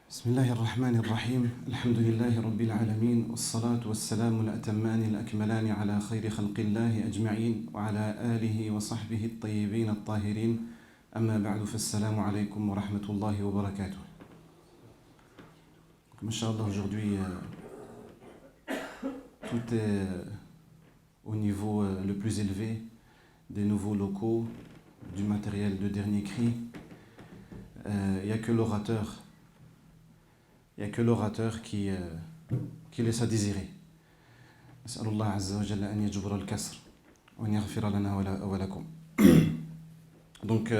بسم الله الرحمن الرحيم الحمد لله رب العالمين والصلاة والسلام الأتمان الأكملان على خير خلق الله أجمعين وعلى آله وصحبه الطيبين الطاهرين أما بعد فالسلام عليكم ورحمة الله وبركاته. Masha'Allah, aujourd'hui tout est au niveau le plus élevé des nouveaux locaux, du matériel de dernier cri. Il n'y a que l'orateur. Il n'y a que l'orateur qui laisse à désirer. نسأل الله عز وجل أن يجبر الكسر وأن يغفر لنا ولكم. Donc,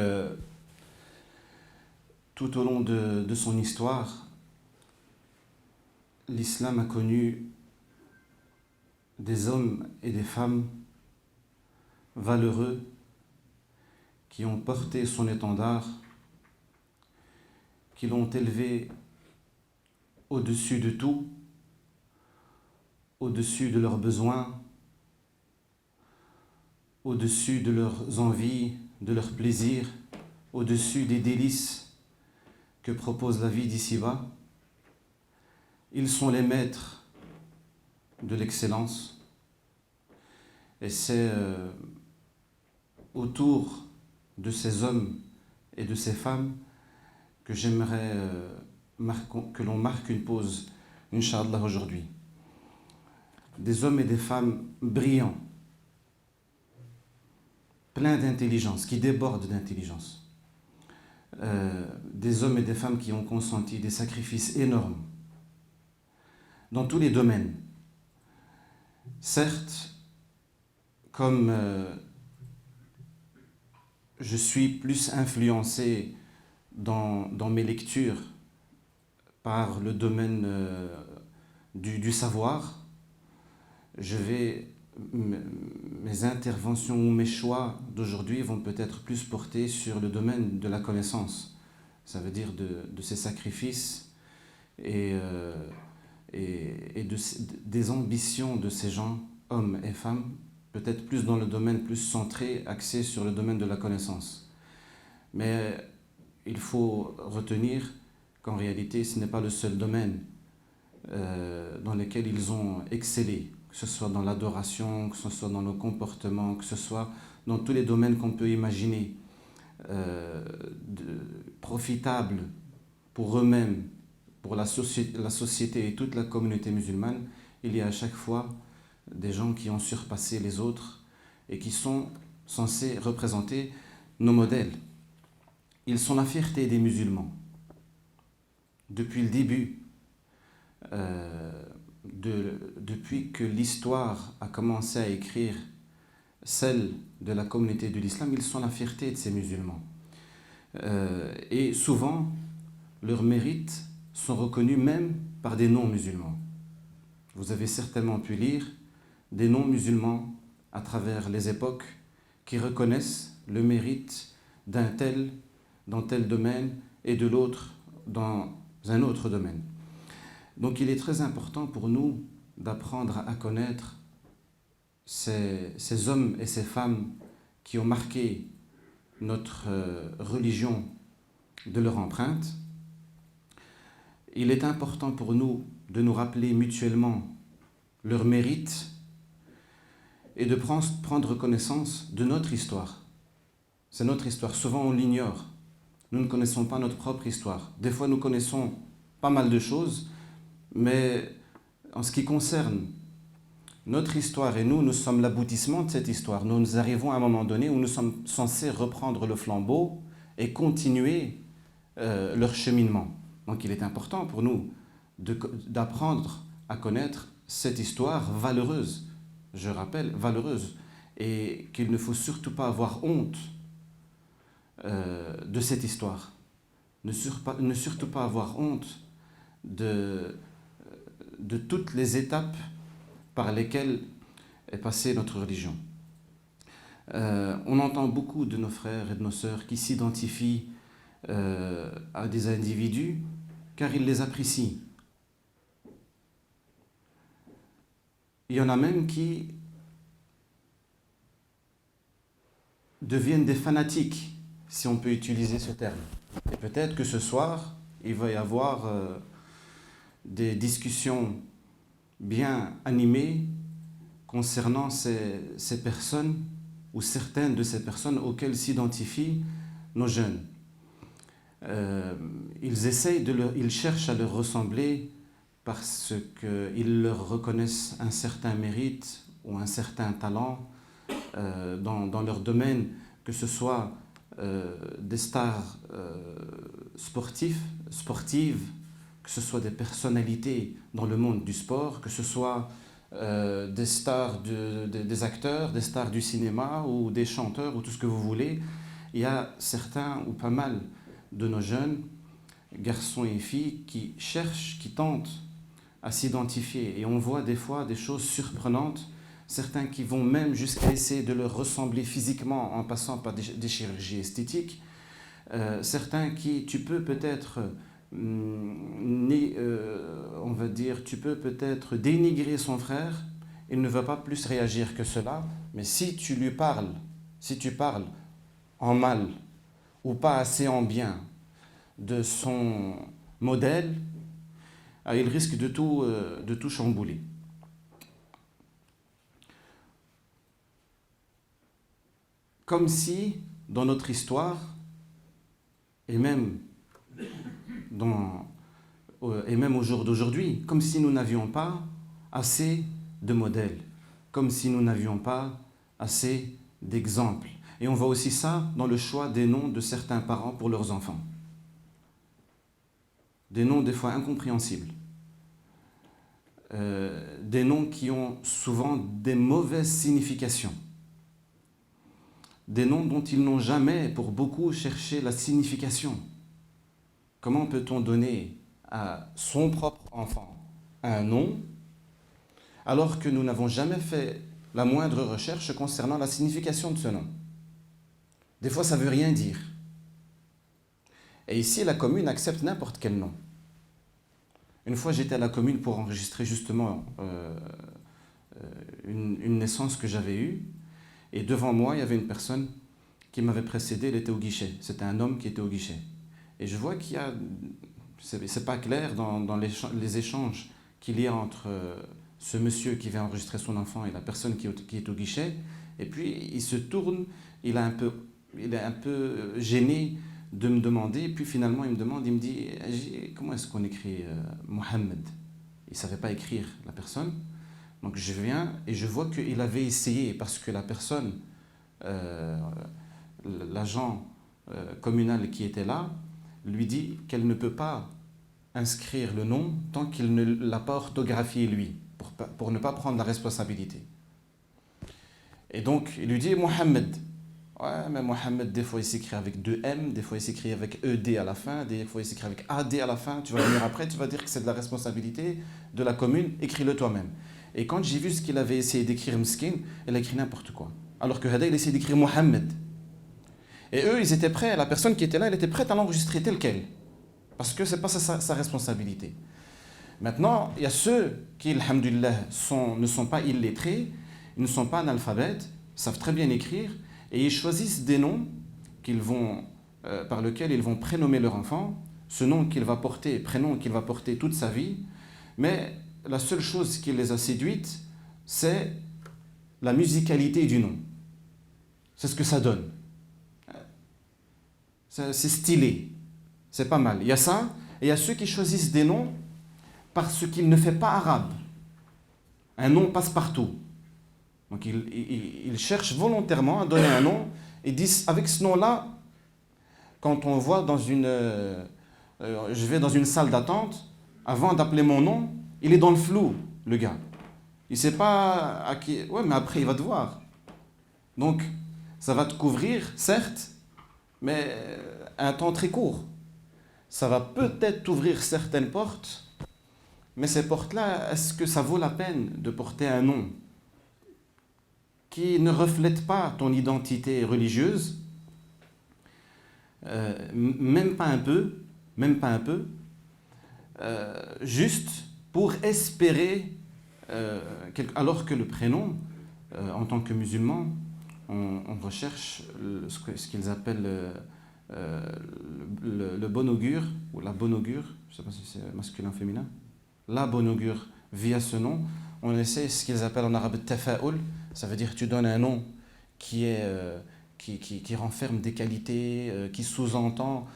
tout au long de son histoire, l'islam a connu des hommes et des femmes valeureux qui ont porté son étendard, qui l'ont élevé au-dessus de tout, au-dessus de leurs besoins, au-dessus de leurs envies, de leurs plaisirs, au-dessus des délices que propose la vie d'ici-bas. Ils sont les maîtres de l'excellence. Et c'est autour de ces hommes et de ces femmes que j'aimerais que l'on marque une pause, Inch'Allah, aujourd'hui. Des hommes et des femmes brillants, pleins d'intelligence, qui débordent d'intelligence. Des hommes et des femmes qui ont consenti des sacrifices énormes dans tous les domaines. Certes, comme je suis plus influencé dans mes lectures par le domaine du savoir, mes interventions ou mes choix d'aujourd'hui vont peut-être plus porter sur le domaine de la connaissance. Ça veut dire de ces sacrifices et des ambitions de ces gens, hommes et femmes, peut-être plus dans le domaine plus centré, axé sur le domaine de la connaissance. Mais il faut retenir qu'en réalité, ce n'est pas le seul domaine dans lequel ils ont excellé, que ce soit dans l'adoration, que ce soit dans le comportement, que ce soit dans tous les domaines qu'on peut imaginer, profitables pour eux-mêmes, pour la société et toute la communauté musulmane. Il y a à chaque fois des gens qui ont surpassé les autres et qui sont censés représenter nos modèles. Ils sont la fierté des musulmans. Depuis le début, depuis que l'histoire a commencé à écrire celle de la communauté de l'islam, ils sont la fierté de ces musulmans. Et souvent, leurs mérites sont reconnus même par des non-musulmans. Vous avez certainement pu lire des non-musulmans à travers les époques qui reconnaissent le mérite d'un tel dans tel domaine et de l'autre dans un autre domaine. Donc il est très important pour nous d'apprendre à connaître ces hommes et ces femmes qui ont marqué notre religion de leur empreinte. Il est important pour nous de nous rappeler mutuellement leurs mérites et de prendre connaissance de notre histoire. C'est notre histoire, souvent on l'ignore. Nous ne connaissons pas notre propre histoire. Des fois, nous connaissons pas mal de choses, mais en ce qui concerne notre histoire et nous sommes l'aboutissement de cette histoire. Nous arrivons à un moment donné où nous sommes censés reprendre le flambeau et continuer leur cheminement. Donc, il est important pour nous d'apprendre à connaître cette histoire valeureuse. Je rappelle, valeureuse. Et qu'il ne faut surtout pas avoir honte de cette histoire. Ne surtout pas avoir honte de toutes les étapes par lesquelles est passée notre religion. On entend beaucoup de nos frères et de nos sœurs qui s'identifient à des individus car ils les apprécient. Il y en a même qui deviennent des fanatiques, si on peut utiliser ce terme. Et peut-être que ce soir, il va y avoir des discussions bien animées concernant ces personnes ou certaines de ces personnes auxquelles s'identifient nos jeunes. Ils cherchent à leur ressembler parce qu'ils leur reconnaissent un certain mérite ou un certain talent dans leur domaine, que ce soit des stars sportives, que ce soit des personnalités dans le monde du sport, que ce soit des stars, des acteurs, des stars du cinéma ou des chanteurs ou tout ce que vous voulez. Il y a certains ou pas mal de nos jeunes, garçons et filles, qui cherchent, qui tentent à s'identifier. Et on voit des fois des choses surprenantes, certains qui vont même jusqu'à essayer de leur ressembler physiquement en passant par des chirurgies esthétiques, certains qui, tu peux peut-être, on va dire, tu peux peut-être dénigrer son frère, il ne va pas plus réagir que cela, mais si tu lui parles, si tu parles en mal ou pas assez en bien de son modèle, il risque de tout chambouler. Comme si, dans notre histoire, et même au jour d'aujourd'hui, comme si nous n'avions pas assez de modèles, comme si nous n'avions pas assez d'exemples. Et on voit aussi ça dans le choix des noms de certains parents pour leurs enfants. Des noms des fois incompréhensibles. Des noms qui ont souvent des mauvaises significations. Des noms dont ils n'ont jamais, pour beaucoup, cherché la signification. Comment peut-on donner à son propre enfant un nom alors que nous n'avons jamais fait la moindre recherche concernant la signification de ce nom? Des fois, ça ne veut rien dire. Et ici, la commune accepte n'importe quel nom. Une fois, j'étais à la commune pour enregistrer justement une naissance que j'avais eue. Et devant moi, il y avait une personne qui m'avait précédé, elle était au guichet. C'était un homme qui était au guichet. Et je vois qu'il y a... C'est pas clair dans les échanges qu'il y a entre ce monsieur qui vient enregistrer son enfant et la personne qui est au guichet. Et puis, il se tourne, il est un peu gêné de me demander. Et puis, finalement, il me dit, comment est-ce qu'on écrit Mohamed? Il ne savait pas écrire, la personne. Donc, je viens et je vois qu'il avait essayé, parce que la personne, l'agent communal qui était là, lui dit qu'elle ne peut pas inscrire le nom tant qu'il ne l'a pas orthographié lui, pour ne pas prendre la responsabilité. Et donc, il lui dit Mohamed. Ouais, mais Mohamed, des fois, il s'écrit avec 2 M, des fois, il s'écrit avec ED à la fin, des fois, il s'écrit avec AD à la fin. Tu vas venir après, tu vas dire que c'est de la responsabilité de la commune, écris-le toi-même. Et quand j'ai vu ce qu'il avait essayé d'écrire Mskin, il a écrit n'importe quoi. Alors que Hada, il essayait d'écrire Mohamed. Et eux, ils étaient prêts, la personne qui était là, elle était prête à l'enregistrer tel quel. Parce que ce n'est pas sa responsabilité. Maintenant, il y a ceux qui, alhamdulillah, ne sont pas illettrés, ils ne sont pas analphabètes, savent très bien écrire, et ils choisissent des noms par lesquels ils vont prénommer leur enfant, ce nom qu'il va porter, prénom qu'il va porter toute sa vie, mais la seule chose qui les a séduites, c'est la musicalité du nom. C'est ce que ça donne. C'est stylé, c'est pas mal. Il y a ça, et il y a ceux qui choisissent des noms parce qu'il ne fait pas arabe. Un nom passe-partout. Donc ils cherchent volontairement à donner un nom et disent, avec ce nom-là, quand on voit je vais dans une salle d'attente, avant d'appeler mon nom, il est dans le flou, le gars. Il ne sait pas à qui... Ouais, mais après, il va te voir. Donc, ça va te couvrir, certes, mais un temps très court. Ça va peut-être t'ouvrir certaines portes, mais ces portes-là, est-ce que ça vaut la peine de porter un nom qui ne reflète pas ton identité religieuse? Même pas un peu, juste pour espérer, alors que le prénom, en tant que musulman, on recherche ce qu'ils appellent le bon augure, ou la bonne augure, je ne sais pas si c'est masculin ou féminin, la bonne augure via ce nom, on essaie ce qu'ils appellent en arabe tafa'ul, ça veut dire que tu donnes un nom qui, est, qui renferme des qualités, qui sous-entend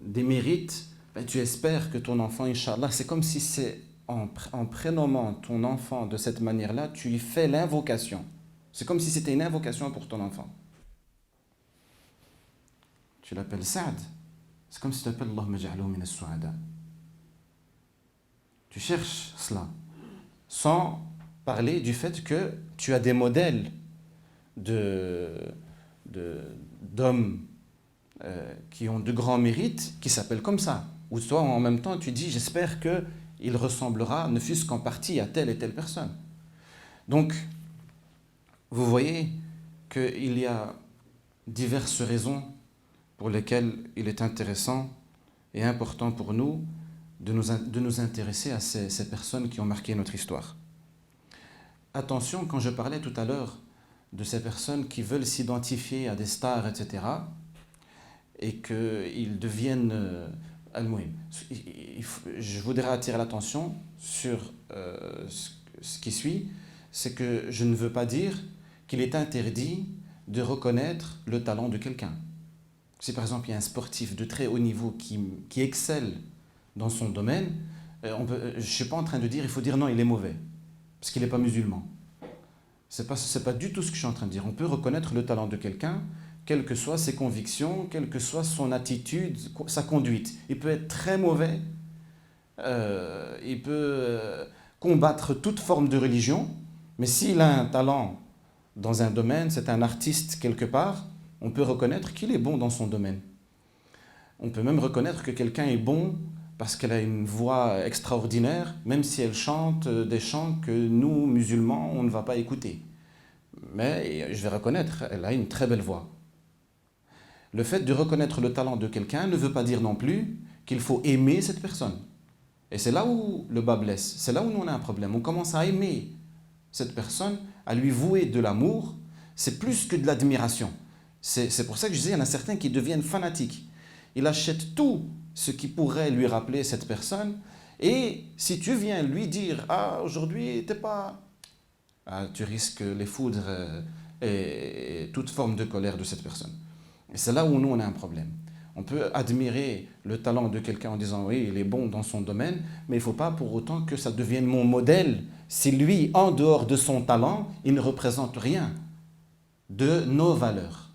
des mérites, ben, tu espères que ton enfant, Inch'Allah, c'est comme si c'est en prénommant ton enfant de cette manière-là, tu lui fais l'invocation. C'est comme si c'était une invocation pour ton enfant. Tu l'appelles Saad, c'est comme si tu l'appelles Allahumma ja'alhu min as-su'ada. Tu cherches cela, sans parler du fait que tu as des modèles d'hommes qui ont de grands mérites, qui s'appellent comme ça. Ou toi, en même temps, tu dis, j'espère qu'il ressemblera, ne fût-ce qu'en partie, à telle et telle personne. Donc, vous voyez qu'il y a diverses raisons pour lesquelles il est intéressant et important pour nous de nous intéresser à ces personnes qui ont marqué notre histoire. Attention, quand je parlais tout à l'heure de ces personnes qui veulent s'identifier à des stars, etc., et qu'ils deviennent je voudrais attirer l'attention sur ce qui suit, c'est que je ne veux pas dire qu'il est interdit de reconnaître le talent de quelqu'un. Si par exemple il y a un sportif de très haut niveau qui excelle dans son domaine, je ne suis pas en train de dire il faut dire non, il est mauvais, parce qu'il n'est pas musulman. Ce n'est pas du tout ce que je suis en train de dire. On peut reconnaître le talent de quelqu'un, quelles que soient ses convictions, quelle que soit son attitude, sa conduite. Il peut être très mauvais, il peut combattre toute forme de religion, mais s'il a un talent dans un domaine, c'est un artiste quelque part, on peut reconnaître qu'il est bon dans son domaine. On peut même reconnaître que quelqu'un est bon parce qu'elle a une voix extraordinaire, même si elle chante des chants que nous, musulmans, on ne va pas écouter. Mais je vais reconnaître, elle a une très belle voix. Le fait de reconnaître le talent de quelqu'un ne veut pas dire non plus qu'il faut aimer cette personne. Et c'est là où le bas blesse, c'est là où nous on a un problème. On commence à aimer cette personne, à lui vouer de l'amour, c'est plus que de l'admiration. C'est pour ça que je disais, il y en a certains qui deviennent fanatiques. Il achète tout ce qui pourrait lui rappeler cette personne, et si tu viens lui dire « Ah, aujourd'hui, t'es pas... » tu risques les foudres et toute forme de colère de cette personne. Et c'est là où nous, on a un problème. On peut admirer le talent de quelqu'un en disant « Oui, il est bon dans son domaine », mais il ne faut pas pour autant que ça devienne mon modèle. Si lui, en dehors de son talent, il ne représente rien de nos valeurs.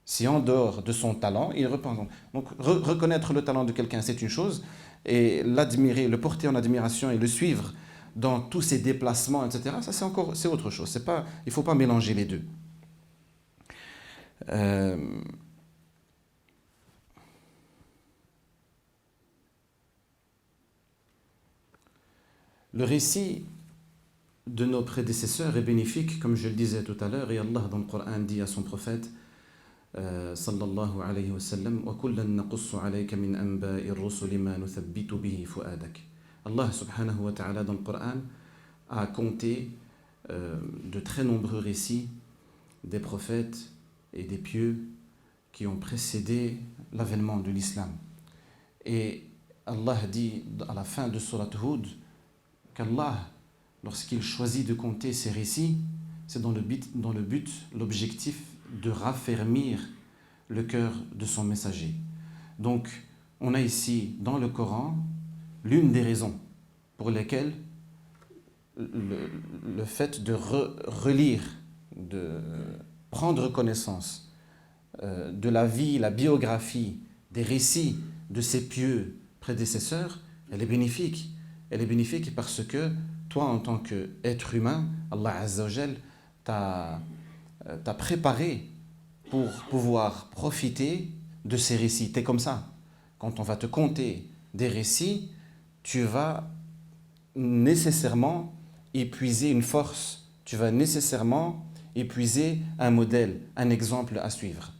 Si en dehors de son talent, il représente. Donc, reconnaître le talent de quelqu'un, c'est une chose, et l'admirer, le porter en admiration et le suivre dans tous ses déplacements, etc., ça c'est autre chose. Il ne faut pas mélanger les deux. Le récit de nos prédécesseurs est bénéfique, comme je le disais tout à l'heure, et Allah dans le Coran dit à son prophète sallallahu alayhi wa sallam وَكُلًّا نَقُصُّ عَلَيْكَ مِنْ أَنْبَاءِ الرُّسُلِ مَا نُثَبِّتُ بِهِ فُؤَادَكَ. Allah subhanahu wa ta'ala dans le Coran a compté de très nombreux récits des prophètes et des pieux qui ont précédé l'avènement de l'islam. Et Allah dit à la fin de Surat Hud qu'Allah, lorsqu'il choisit de compter ces récits, c'est dans le but, l'objectif de raffermir le cœur de son messager. Donc, on a ici dans le Coran l'une des raisons pour lesquelles le fait de relire, de prendre connaissance de la vie, la biographie, des récits de ces pieux prédécesseurs, elle est bénéfique. Elle est bénéfique parce que toi, en tant qu'être humain, Allah Azza wa Jal t'a préparé pour pouvoir profiter de ces récits. T'es comme ça. Quand on va te conter des récits, tu vas nécessairement épuiser une force, tu vas nécessairement épuiser un modèle, un exemple à suivre.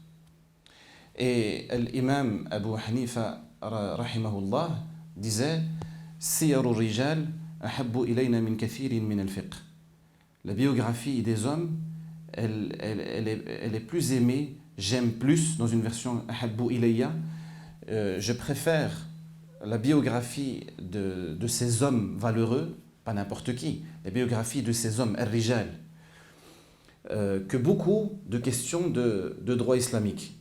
Et l'imam Abu Hanifa rahimahullah disait « Siyaru rijal ahabbu ilayna min kathirin min al-fiqh » La biographie des hommes, elle est plus aimée j'aime plus, dans une version ahabbu ilayya, je préfère la biographie de ces hommes valeureux, pas n'importe qui, la biographie de ces hommes, al-rijal, que beaucoup de questions de droit islamique.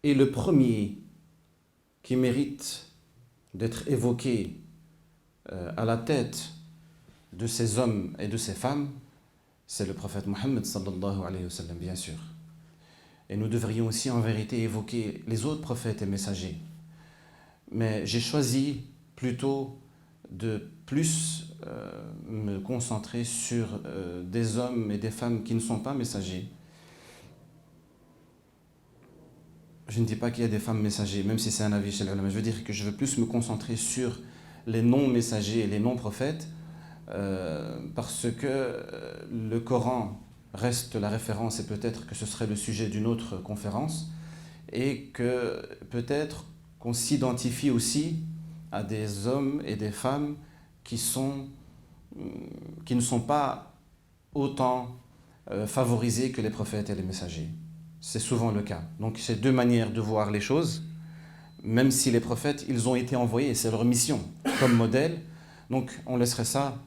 Et le premier qui mérite d'être évoqué à la tête de ces hommes et de ces femmes, c'est le prophète Mohammed sallallahu alayhi wa sallam, bien sûr. Et nous devrions aussi en vérité évoquer les autres prophètes et messagers. Mais j'ai choisi plutôt de plus me concentrer sur des hommes et des femmes qui ne sont pas messagers. Je ne dis pas qu'il y a des femmes messagers, même si c'est un avis chez les ulama. Je veux dire que je veux plus me concentrer sur les non-messagers et les non-prophètes, parce que le Coran reste la référence et peut-être que ce serait le sujet d'une autre conférence, et que peut-être qu'on s'identifie aussi à des hommes et des femmes qui ne sont pas autant favorisés que les prophètes et les messagers. C'est souvent le cas. Donc c'est deux manières de voir les choses, même si les prophètes, ils ont été envoyés, c'est leur mission comme modèle. Donc on laisserait ça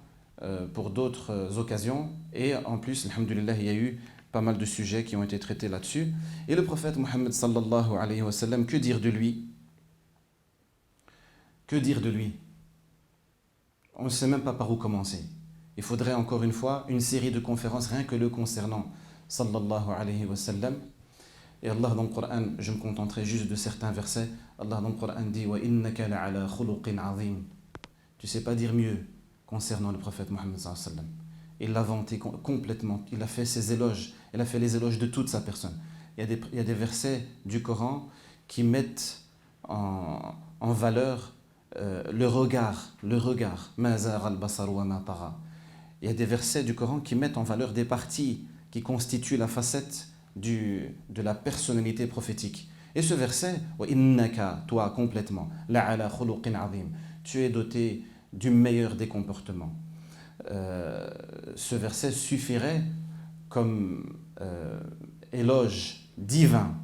pour d'autres occasions. Et en plus, alhamdoulilah, il y a eu pas mal de sujets qui ont été traités là-dessus. Et le prophète Mohammed sallallahu alayhi wa sallam, que dire de lui? Que dire de lui? On ne sait même pas par où commencer. Il faudrait encore une fois une série de conférences rien que le concernant sallallahu alayhi wa sallam. Et Allah dans le Coran, je me contenterai juste de certains versets. Allah dans le Coran dit wa innaka la'ala khuluqin azim. Tu sais pas dire mieux concernant le prophète Mohammed sallallahu alayhi wa sallam. Il l'a vanté complètement. Il a fait ses éloges. Il a fait les éloges de toute sa personne. Il y a des versets du Coran qui mettent en valeur le regard. Ma zagha al-basar wa ma tagha. Il y a des versets du Coran qui mettent en valeur des parties qui constituent la facette de la personnalité prophétique. Et ce verset, wa innaka, toi complètement, la'ala khuluqin azim, tu es doté du meilleur des comportements. Ce verset suffirait comme éloge divin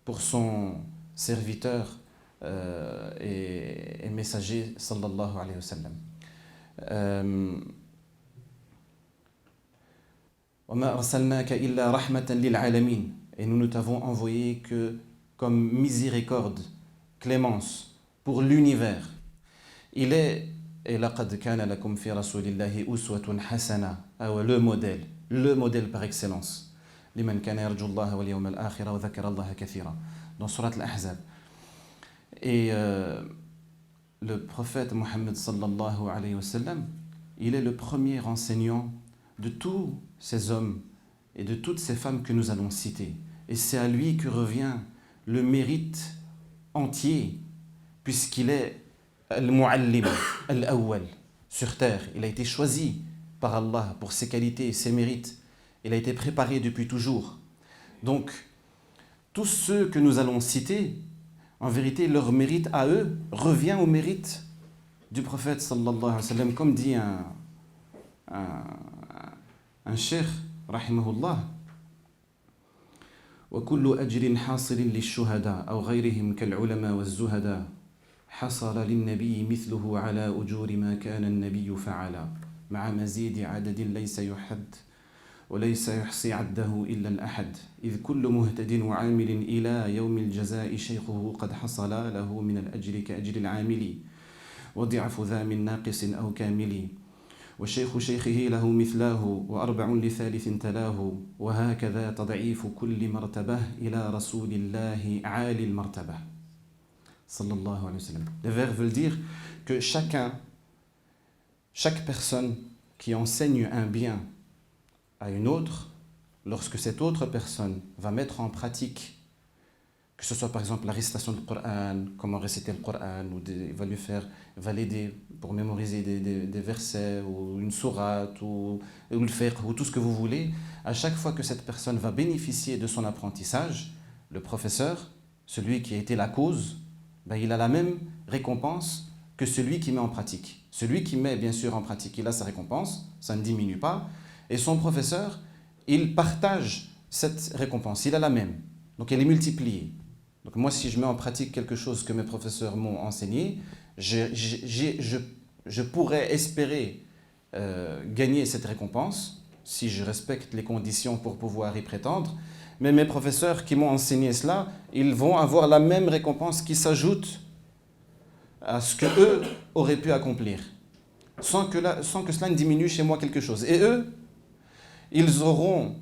pour son serviteur et messager sallallahu alayhi wa sallam. Et nous ne t'avons envoyé que comme miséricorde, clémence pour l'univers. Il est لقد كان لكم في رسول الله أسوة حسنة, le modèle par excellence. لمن كان يرجو الله واليوم الآخر وذكر الله كثيرا. Dans Surat Al-Ahzab. Et le prophète Mohammed sallallahu alayhi wa sallam, il est le premier enseignant de tous ces hommes et de toutes ces femmes que nous allons citer. Et c'est à lui que revient le mérite entier, puisqu'il est al-mu'allim, al-awwal, sur terre. Il a été choisi par Allah pour ses qualités et ses mérites. Il a été préparé depuis toujours. Donc, tous ceux que nous allons citer, en vérité, leur mérite à eux revient au mérite du prophète sallallahu alayhi wa sallam, comme dit un cheikh, rahimahullah. وكل أجر حاصل للشهداء أو غيرهم كالعلماء والزهداء حصل للنبي مثله على أجور ما كان النبي فعلا مع مزيد عدد ليس يحد وليس يحصي عده إلا الأحد إذ كل مهتد وعامل إلى يوم الجزاء شيخه قد حصل له من الأجر كأجر العامل وضعف ذا من ناقص أو كامل وشيخ شيخه له مثلاه وأربع لثالث تلاه وهكذا تضعيف كل مرتبة إلى رسول الله عالي المرتبة sallallahu alayhi wa sallam. Les vers veulent dire que chaque personne qui enseigne un bien à une autre, lorsque cette autre personne va mettre en pratique, que ce soit par exemple la récitation du Coran, comment réciter le Coran, ou va lui faire valider pour mémoriser des versets, ou une sourate, ou le fiqh, ou tout ce que vous voulez, à chaque fois que cette personne va bénéficier de son apprentissage, le professeur, celui qui a été la cause, ben, il a la même récompense que celui qui met en pratique. Celui qui met bien sûr en pratique, il a sa récompense, ça ne diminue pas, Et son professeur, il partage cette récompense, il a la même. Donc elle est multipliée. Donc moi, si je mets en pratique quelque chose que mes professeurs m'ont enseigné, je pourrais espérer gagner cette récompense si je respecte les conditions pour pouvoir y prétendre. Mais mes professeurs qui m'ont enseigné cela, ils vont avoir la même récompense qui s'ajoute à ce qu'eux auraient pu accomplir, sans que cela ne diminue chez moi quelque chose. Et eux, ils seront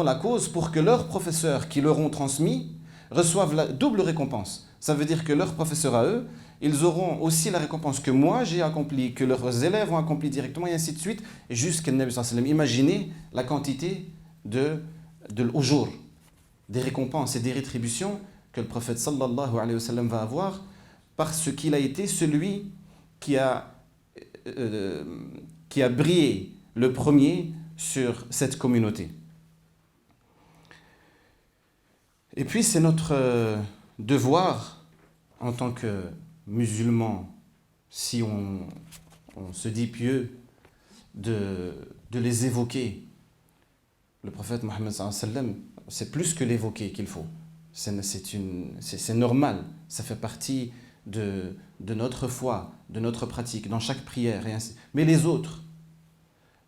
la cause pour que leurs professeurs qui leur ont transmis reçoivent la double récompense. Ça veut dire que leurs professeurs à eux, ils auront aussi la récompense que moi j'ai accomplie, que leurs élèves ont accompli directement, et ainsi de suite, jusqu'à Nabi sallallahu alayhi wa sallam. Imaginez la quantité au jour, des récompenses et des rétributions que le prophète sallallahu alayhi wa sallam va avoir parce qu'il a été celui qui a brillé le premier sur cette communauté. Et puis c'est notre devoir en tant que musulmans, si on se dit pieux, de les évoquer. Le prophète Mohammed sallallahu alayhi wa sallam, c'est plus que l'évoquer qu'il faut. C'est normal, ça fait partie de notre foi, de notre pratique, dans chaque prière. Et ainsi. Mais les autres,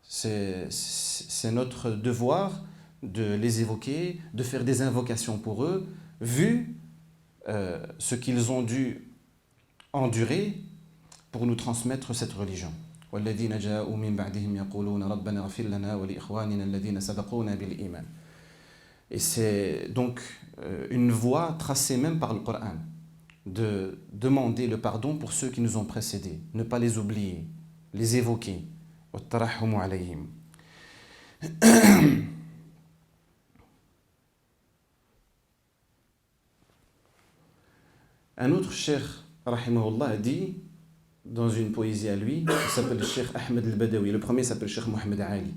c'est notre devoir de les évoquer, de faire des invocations pour eux, vu ce qu'ils ont dû endurer pour nous transmettre cette religion. والذين جاءوا من بعدهم يقولون ربنا اغفر لنا ولإخواننا الذين سبقونا بالإيمان. Et c'est donc une voie tracée même par le Coran, de demander le pardon pour ceux qui nous ont précédés, ne pas les oublier, les évoquer. والترحم عليهم. Un autre cheikh, rahimahullah, dit dans une poésie à lui, il s'appelle le cheikh Ahmed al-Badawi. Le premier s'appelle cheikh Mohamed Ali.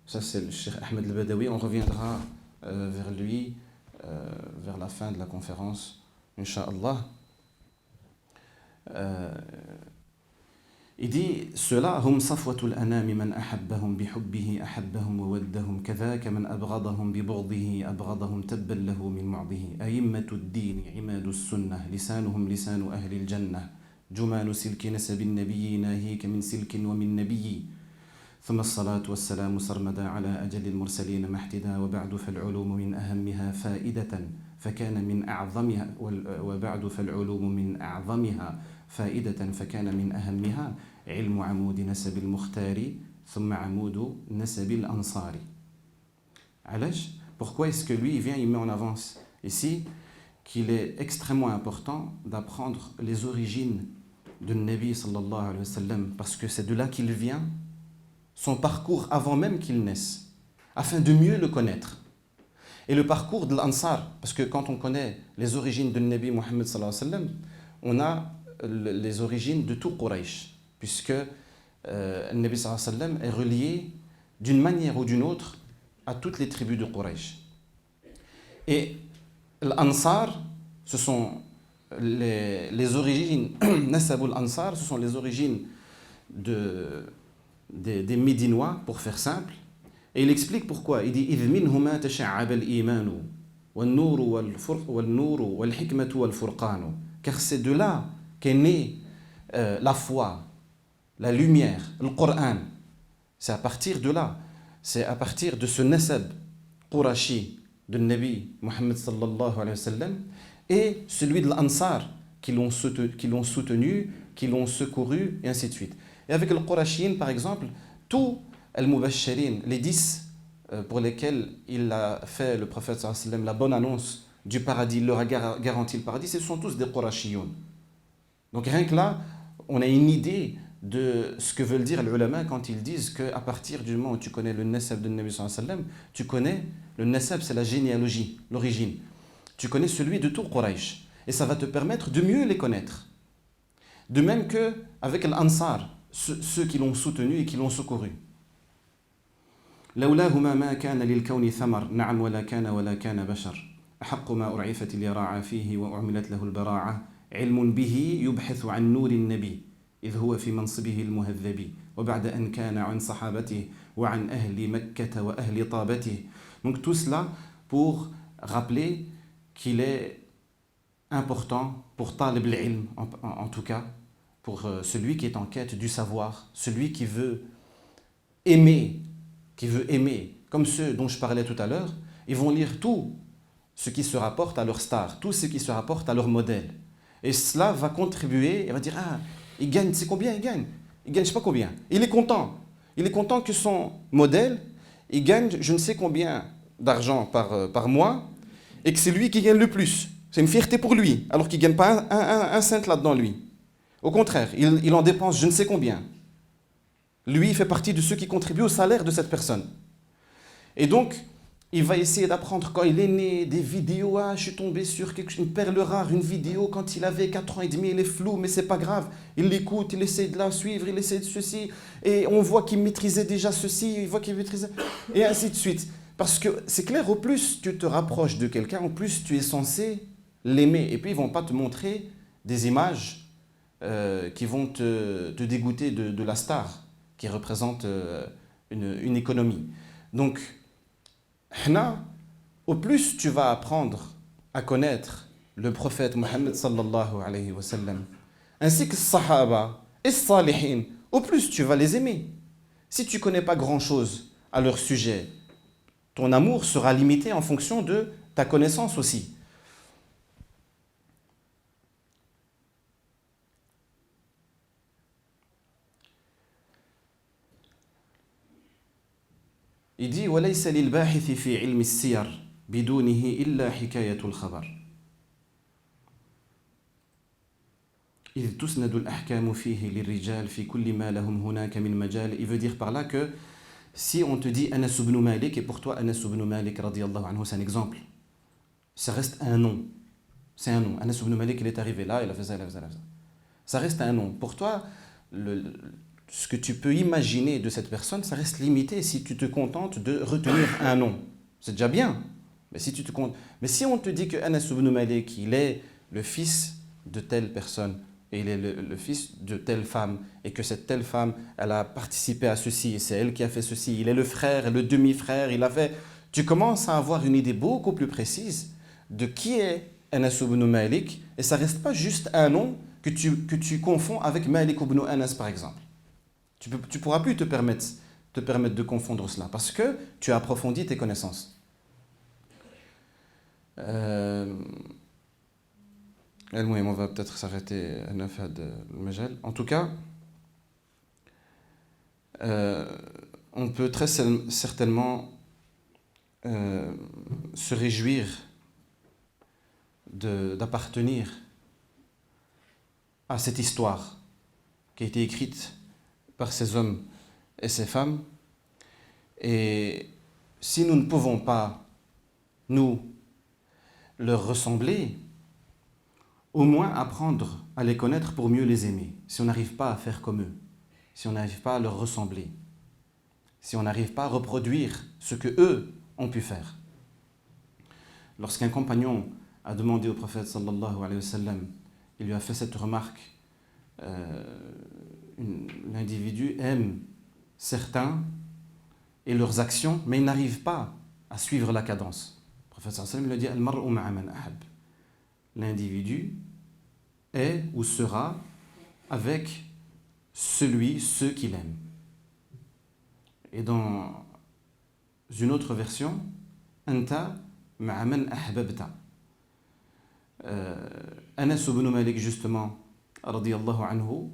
Ça, c'est le cheikh Ahmed al-Badawi. On reviendra vers lui vers la fin de la conférence, Inch'Allah. Il dit ceux-là, hum safwatul anami man ahabbahum bihubbihi ahabbahum wa waddahum kadhaka man abghadahum bibghdihi abghadahum tabban lahu min mu'dihi ayimmatud din imadus sunnah lisanuhum lisanu ahli al-jannah جمان سلك نسب النبي ناهيك من سلك ومن نبي ثم الصلاة والسلام سرمدا على أجل المرسلين محتدا وبعد فالعلوم من أهمها فائدة فكان من أعظمها وبعد فالعلوم من أعظمها فائدة فكان من أهمها علم عمود نسب المختار ثم عمود نسب الأنصار. علاش؟ Pourquoi est-ce que lui il vient, il met en avance ici qu'il est extrêmement important d'apprendre les origines de Nabi sallallahu alayhi wa sallam, parce que c'est de là qu'il vient, son parcours avant même qu'il naisse, afin de mieux le connaître. Et le parcours de l'Ansar, parce que quand on connaît les origines de Nabi Muhammad sallallahu alayhi wa sallam, on a les origines de tout Quraysh, puisque Nabi sallallahu alayhi wa sallam est relié d'une manière ou d'une autre à toutes les tribus de Quraysh. Et l'Ansar, ce sont les origines, Nasabul Ansar, ce sont les origines des Médinois, pour faire simple. Et il explique pourquoi. Il dit إذ منهما تشعب الإيمان والنور والحكمة والفرقان. Car c'est de là qu'est née la foi, la lumière, le Coran. C'est à partir de là, c'est à partir de ce nasab Qurashi de Nabi Muhammad sallallahu alayhi wa sallam et celui de l'Ansar qui l'ont soutenu, qui l'ont secouru, et ainsi de suite. Et avec le Qurashin, par exemple, tous Al-Mubashirin, les 10 pour lesquels il a fait, le prophète sallallahu alayhi wa sallam, la bonne annonce du paradis, il leur a garanti le paradis, ce sont tous des Qurashiyoun. Donc rien que là, on a une idée de ce que veulent dire les ulama quand ils disent qu'à partir du moment où tu connais le nasab de Nabi sallallahu alayhi wa sallam, tu connais, le nasab c'est la généalogie, l'origine. Tu connais celui de tout Quraysh. Et ça va te permettre de mieux les connaître. De même qu'avec l'Ansar, ceux qui l'ont soutenu et qui l'ont secouru. لولاهما ما كان للكون ثمر نعم ولا كان بشر أحق ما أرعفت اليراعى فيه وأعملت له البراعة علم به يبحث عن نور النبي إذ هو في منصبه المهذب وبعد أن كان عن صحابته وعن أهل مكة وأهل طابته. Donc tout cela pour rappeler qu'il est important pour talib al-ilm, en tout cas, pour celui qui est en quête du savoir, celui qui veut aimer, comme ceux dont je parlais tout à l'heure, ils vont lire tout ce qui se rapporte à leur star, tout ce qui se rapporte à leur modèle. Et cela va contribuer, il va dire, ah, il gagne, c'est combien il gagne? Il gagne je sais pas combien. Il est content. Il est content que son modèle, il gagne je ne sais combien d'argent par mois, et que c'est lui qui gagne le plus. C'est une fierté pour lui, alors qu'il ne gagne pas un cent là-dedans, lui. Au contraire, il en dépense je ne sais combien. Lui, il fait partie de ceux qui contribuent au salaire de cette personne. Et donc, il va essayer d'apprendre quand il est né, des vidéos. Ah, je suis tombé sur une perle rare, une vidéo quand il avait 4 ans et demi, elle est floue, mais c'est pas grave. Il l'écoute, il essaie de la suivre, il essaie de ceci. Et on voit qu'il maîtrisait déjà ceci, il voit qu'il maîtrisait... Et ainsi de suite. Parce que c'est clair, au plus tu te rapproches de quelqu'un, au plus tu es censé l'aimer. Et puis, ils ne vont pas te montrer des images qui vont te dégoûter de la star, qui représente une économie. Donc, au plus tu vas apprendre à connaître le prophète Mohammed sallallahu alayhi wa sallam, ainsi que les sahaba et les salihin, au plus tu vas les aimer. Si tu ne connais pas grand-chose à leur sujet, ton amour sera limité en fonction de ta connaissance aussi. Il dit وَلَيْسَ لِلْبَاحِثِ فِي عِلْمِ السِّيَرِ بِدُونِهِ إِلَّا حِكَايَةُ الْخَبَرِ إِذْ تُسْنَدُ الْأَحْكَامُ فِيهِ لِلرِّجَالِ فِي كُلِّ مَا لَهُمْ هُنَاكَ مِنْ مَجَالِ. Il veut dire par là que si on te dit Anas ibn Malik, et pour toi Anas ibn Malik radiyallahu anhu, c'est un exemple, ça reste un nom. C'est un nom. Anas ibn Malik, il est arrivé là, il a fait ça, il a fait ça, il a fait ça. Ça reste un nom. Pour toi, ce que tu peux imaginer de cette personne, ça reste limité si tu te contentes de retenir un nom. C'est déjà bien. Mais si on te dit que Anas ibn Malik, il est le fils de telle personne, et il est le fils de telle femme, et que cette telle femme, elle a participé à ceci, et c'est elle qui a fait ceci, il est le frère, le demi-frère, il a fait... Tu commences à avoir une idée beaucoup plus précise de qui est Anas ibn Malik, et ça ne reste pas juste un nom que tu confonds avec Malik ibn Anas, par exemple. Tu ne pourras plus te permettre de confondre cela, parce que tu as approfondi tes connaissances. On va peut-être s'arrêter à le majal. En tout cas, on peut très certainement se réjouir d'appartenir à cette histoire qui a été écrite par ces hommes et ces femmes. Et si nous ne pouvons pas, nous, leur ressembler, au moins apprendre à les connaître pour mieux les aimer. Si on n'arrive pas à faire comme eux, si on n'arrive pas à leur ressembler, si on n'arrive pas à reproduire ce que eux ont pu faire. Lorsqu'un compagnon a demandé au prophète sallallahu alayhi wa sallam, il lui a fait cette remarque, l'individu aime certains et leurs actions, mais il n'arrive pas à suivre la cadence. Le prophète sallallahu alayhi wa sallam lui a dit « Al-mar'u ma'a man ahab » L'individu est ou sera avec ceux qu'il aime. Et dans une autre version, Anta ma'a man ahbabta. Anas ibn Malik, justement, radiyallahu anhu,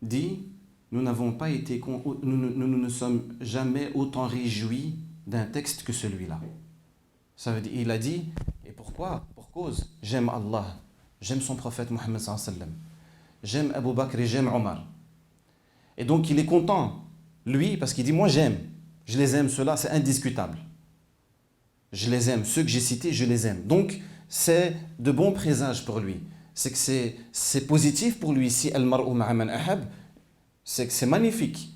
dit nous ne sommes jamais autant réjouis d'un texte que celui-là. Ça veut dire, il a dit, et pourquoi? Pour cause, j'aime Allah, j'aime son prophète Mohammed sallallahu alayhi wa sallam, j'aime Abu Bakr et j'aime Omar. Et donc il est content, lui, parce qu'il dit moi j'aime, je les aime, ceux-là, c'est indiscutable. Je les aime, ceux que j'ai cités, je les aime. Donc c'est de bons présages pour lui. C'est que c'est positif pour lui ici, al-mar'u ma'a man ahab, c'est que c'est magnifique.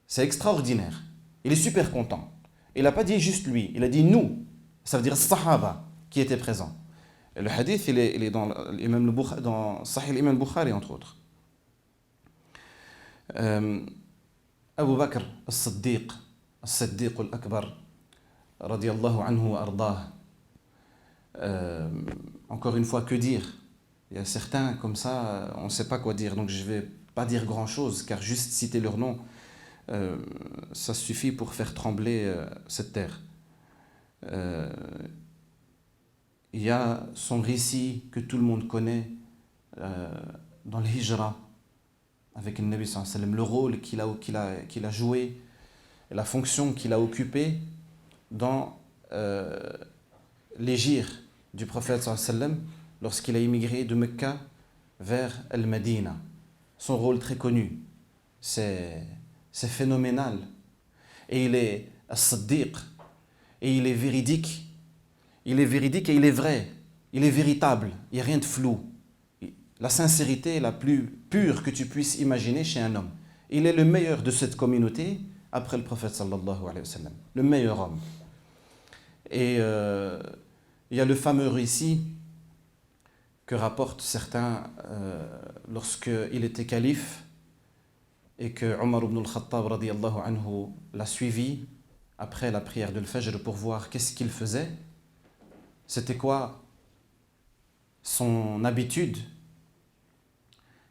C'est extraordinaire. Il est super content. Il n'a pas dit juste lui, il a dit nous. Ça veut dire Sahaba qui étaient présents. Et le hadith, il est dans Sahih l'imam Bukhari, entre autres. Abu Bakr al-Siddiq, al-Siddiq al-Akbar, radiyallahu anhu wa ardah. Encore une fois, que dire? Il y a certains comme ça, on ne sait pas quoi dire, donc je ne vais pas dire grand-chose, car juste citer leur nom, ça suffit pour faire trembler cette terre. Il y a son récit que tout le monde connaît dans le Hijra, avec le Nabi sallallahu alayhi wa sallam, le rôle qu'il a joué, la fonction qu'il a occupée dans l'hégire du prophète sallallahu alayhi wa sallam lorsqu'il a immigré de Mecca vers Al-Madina. Son rôle très connu, c'est phénoménal. Et il est as-Siddiq, et il est véridique. Il est véridique et il est vrai. Il est véritable, il n'y a rien de flou. La sincérité est la plus pure que tu puisses imaginer chez un homme. Il est le meilleur de cette communauté après le prophète sallallahu alayhi wa sallam. Le meilleur homme. Et il y a le fameux récit que rapportent certains lorsqu'il était calife et que Omar ibn al-Khattab radiyallahu anhu l'a suivi après la prière de l'Fajr pour voir qu'est-ce qu'il faisait. C'était quoi son habitude?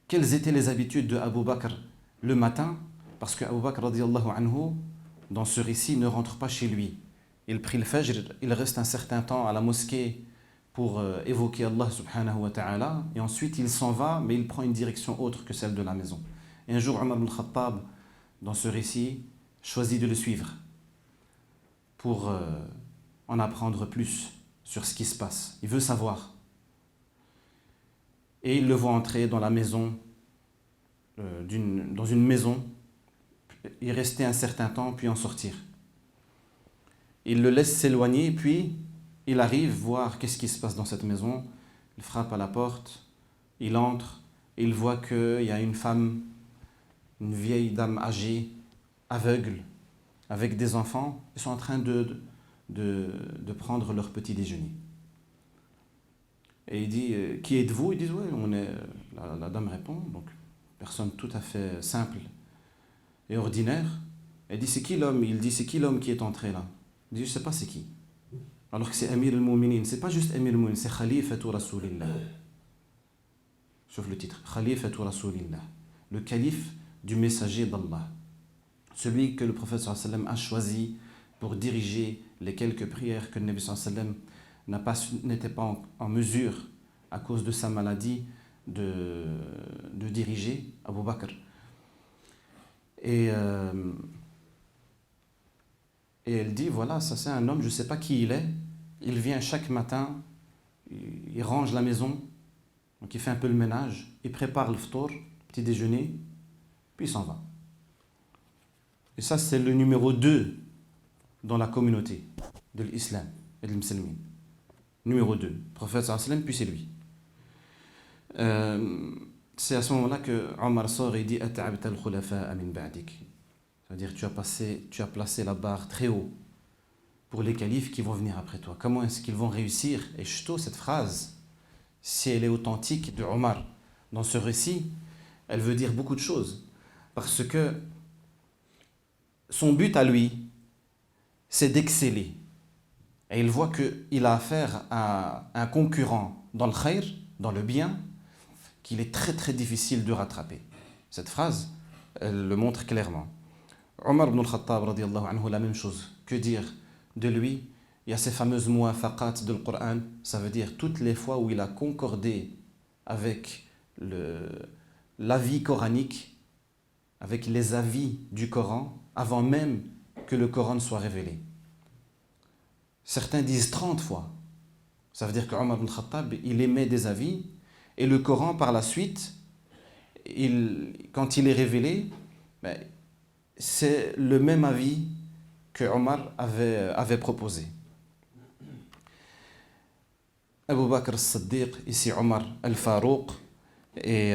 Quelles étaient les habitudes de Abu Bakr le matin? Parce que Abu Bakr radiyallahu anhu, dans ce récit, ne rentre pas chez lui. Il prie le Fajr, il reste un certain temps à la mosquée pour évoquer Allah subhanahu wa ta'ala, et ensuite il s'en va, mais il prend une direction autre que celle de la maison. Et un jour, Omar ibn al-Khattab, dans ce récit, choisit de le suivre pour en apprendre plus sur ce qui se passe. Il veut savoir. Et il le voit entrer dans la maison, dans une maison, y rester un certain temps, puis en sortir. Il le laisse s'éloigner, puis il arrive voir qu'est-ce qui se passe dans cette maison. Il frappe à la porte, il entre, et il voit qu'il y a une femme, une vieille dame âgée, aveugle, avec des enfants. Ils sont en train de prendre leur petit déjeuner. Et il dit « Qui êtes-vous » Ils disent « Oui, on est... » La dame répond, donc personne tout à fait simple et ordinaire. Elle dit « C'est qui l'homme » Il dit « C'est qui l'homme qui est entré là ?» Il dit « Je ne sais pas c'est qui. » Alors que c'est Amir al-Mu'minin, c'est pas juste Amir al-Mu'minin, c'est Khalifatu Rasulillah. Sauf le titre, Khalifatu Rasulillah, le calife du messager d'Allah. Celui que le prophète sallallahu alayhi wa sallam a choisi pour diriger les quelques prières que le Nabi sallallahu alayhi wa sallam n'était pas en mesure, à cause de sa maladie, de diriger, Abu Bakr. Et elle dit, voilà, ça c'est un homme, je ne sais pas qui il est. Il vient chaque matin, il range la maison, donc il fait un peu le ménage, il prépare le ftour, petit déjeuner, puis il s'en va. Et ça, c'est le numéro 2 dans la communauté de l'islam et de l'Muslimin. Numéro 2, le prophète sallallahu alayhi wa sallam, puis c'est lui. C'est à ce moment-là que Omar sort et dit At'abta al-khulafa'a min ba'dik. C'est-à-dire tu as placé la barre très haut pour les califes qui vont venir après toi. Comment est-ce qu'ils vont réussir? Et surtout cette phrase, si elle est authentique de Omar dans ce récit, elle veut dire beaucoup de choses. Parce que son but à lui, c'est d'exceller. Et il voit qu'il a affaire à un concurrent dans le khayr, dans le bien, qu'il est très très difficile de rattraper. Cette phrase, elle le montre clairement. Omar ibn al-Khattab, radiyallahu anhu, la même chose. Que dire de lui? Il y a ces fameuses muwafaqat de Coran, ça veut dire toutes les fois où il a concordé avec l'avis coranique, avec les avis du Coran, avant même que le Coran soit révélé. Certains disent 30 fois. Ça veut dire que Omar ibn al-Khattab, il émet des avis, et le Coran, par la suite, quand il est révélé, c'est le même avis que Omar avait proposé. Abu Bakr al-Siddiq, ici Omar al-Farouq, et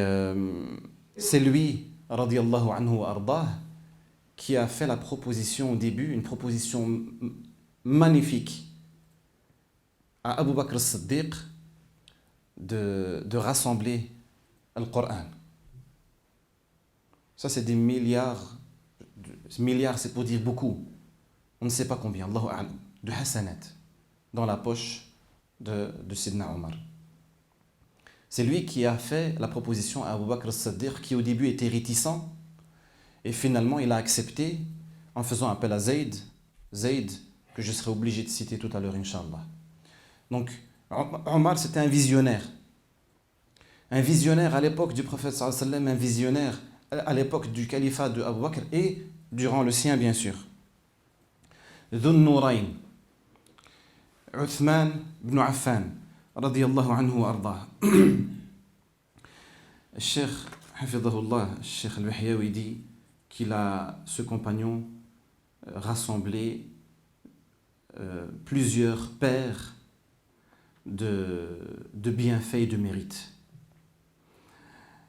c'est lui, radiyallahu anhu wa ardah, qui a fait la proposition au début, une proposition magnifique à Abu Bakr al-Siddiq de rassembler le Coran. Ça, c'est des milliards milliards, c'est pour dire beaucoup. On ne sait pas combien, Allahu a'lam, de hasanat dans la poche de Sidna Omar. C'est lui qui a fait la proposition à Abu Bakr as-Siddiq, qui au début était réticent, et finalement il a accepté en faisant appel à Zayd, que je serai obligé de citer tout à l'heure, Inch'Allah. Donc, Omar, c'était un visionnaire. Un visionnaire à l'époque du prophète sallallahu alayhi wa sallam, un visionnaire à l'époque du califat de Abu Bakr et durant le sien, bien sûr. Dhun Nourayn, Uthman ibn Affan, radiyallahu anhu wa ardah. Cheikh Hafidahullah, Cheikh Al-Wahyawi dit qu'il a, ce compagnon, rassemblé plusieurs paires de bienfaits et de mérites.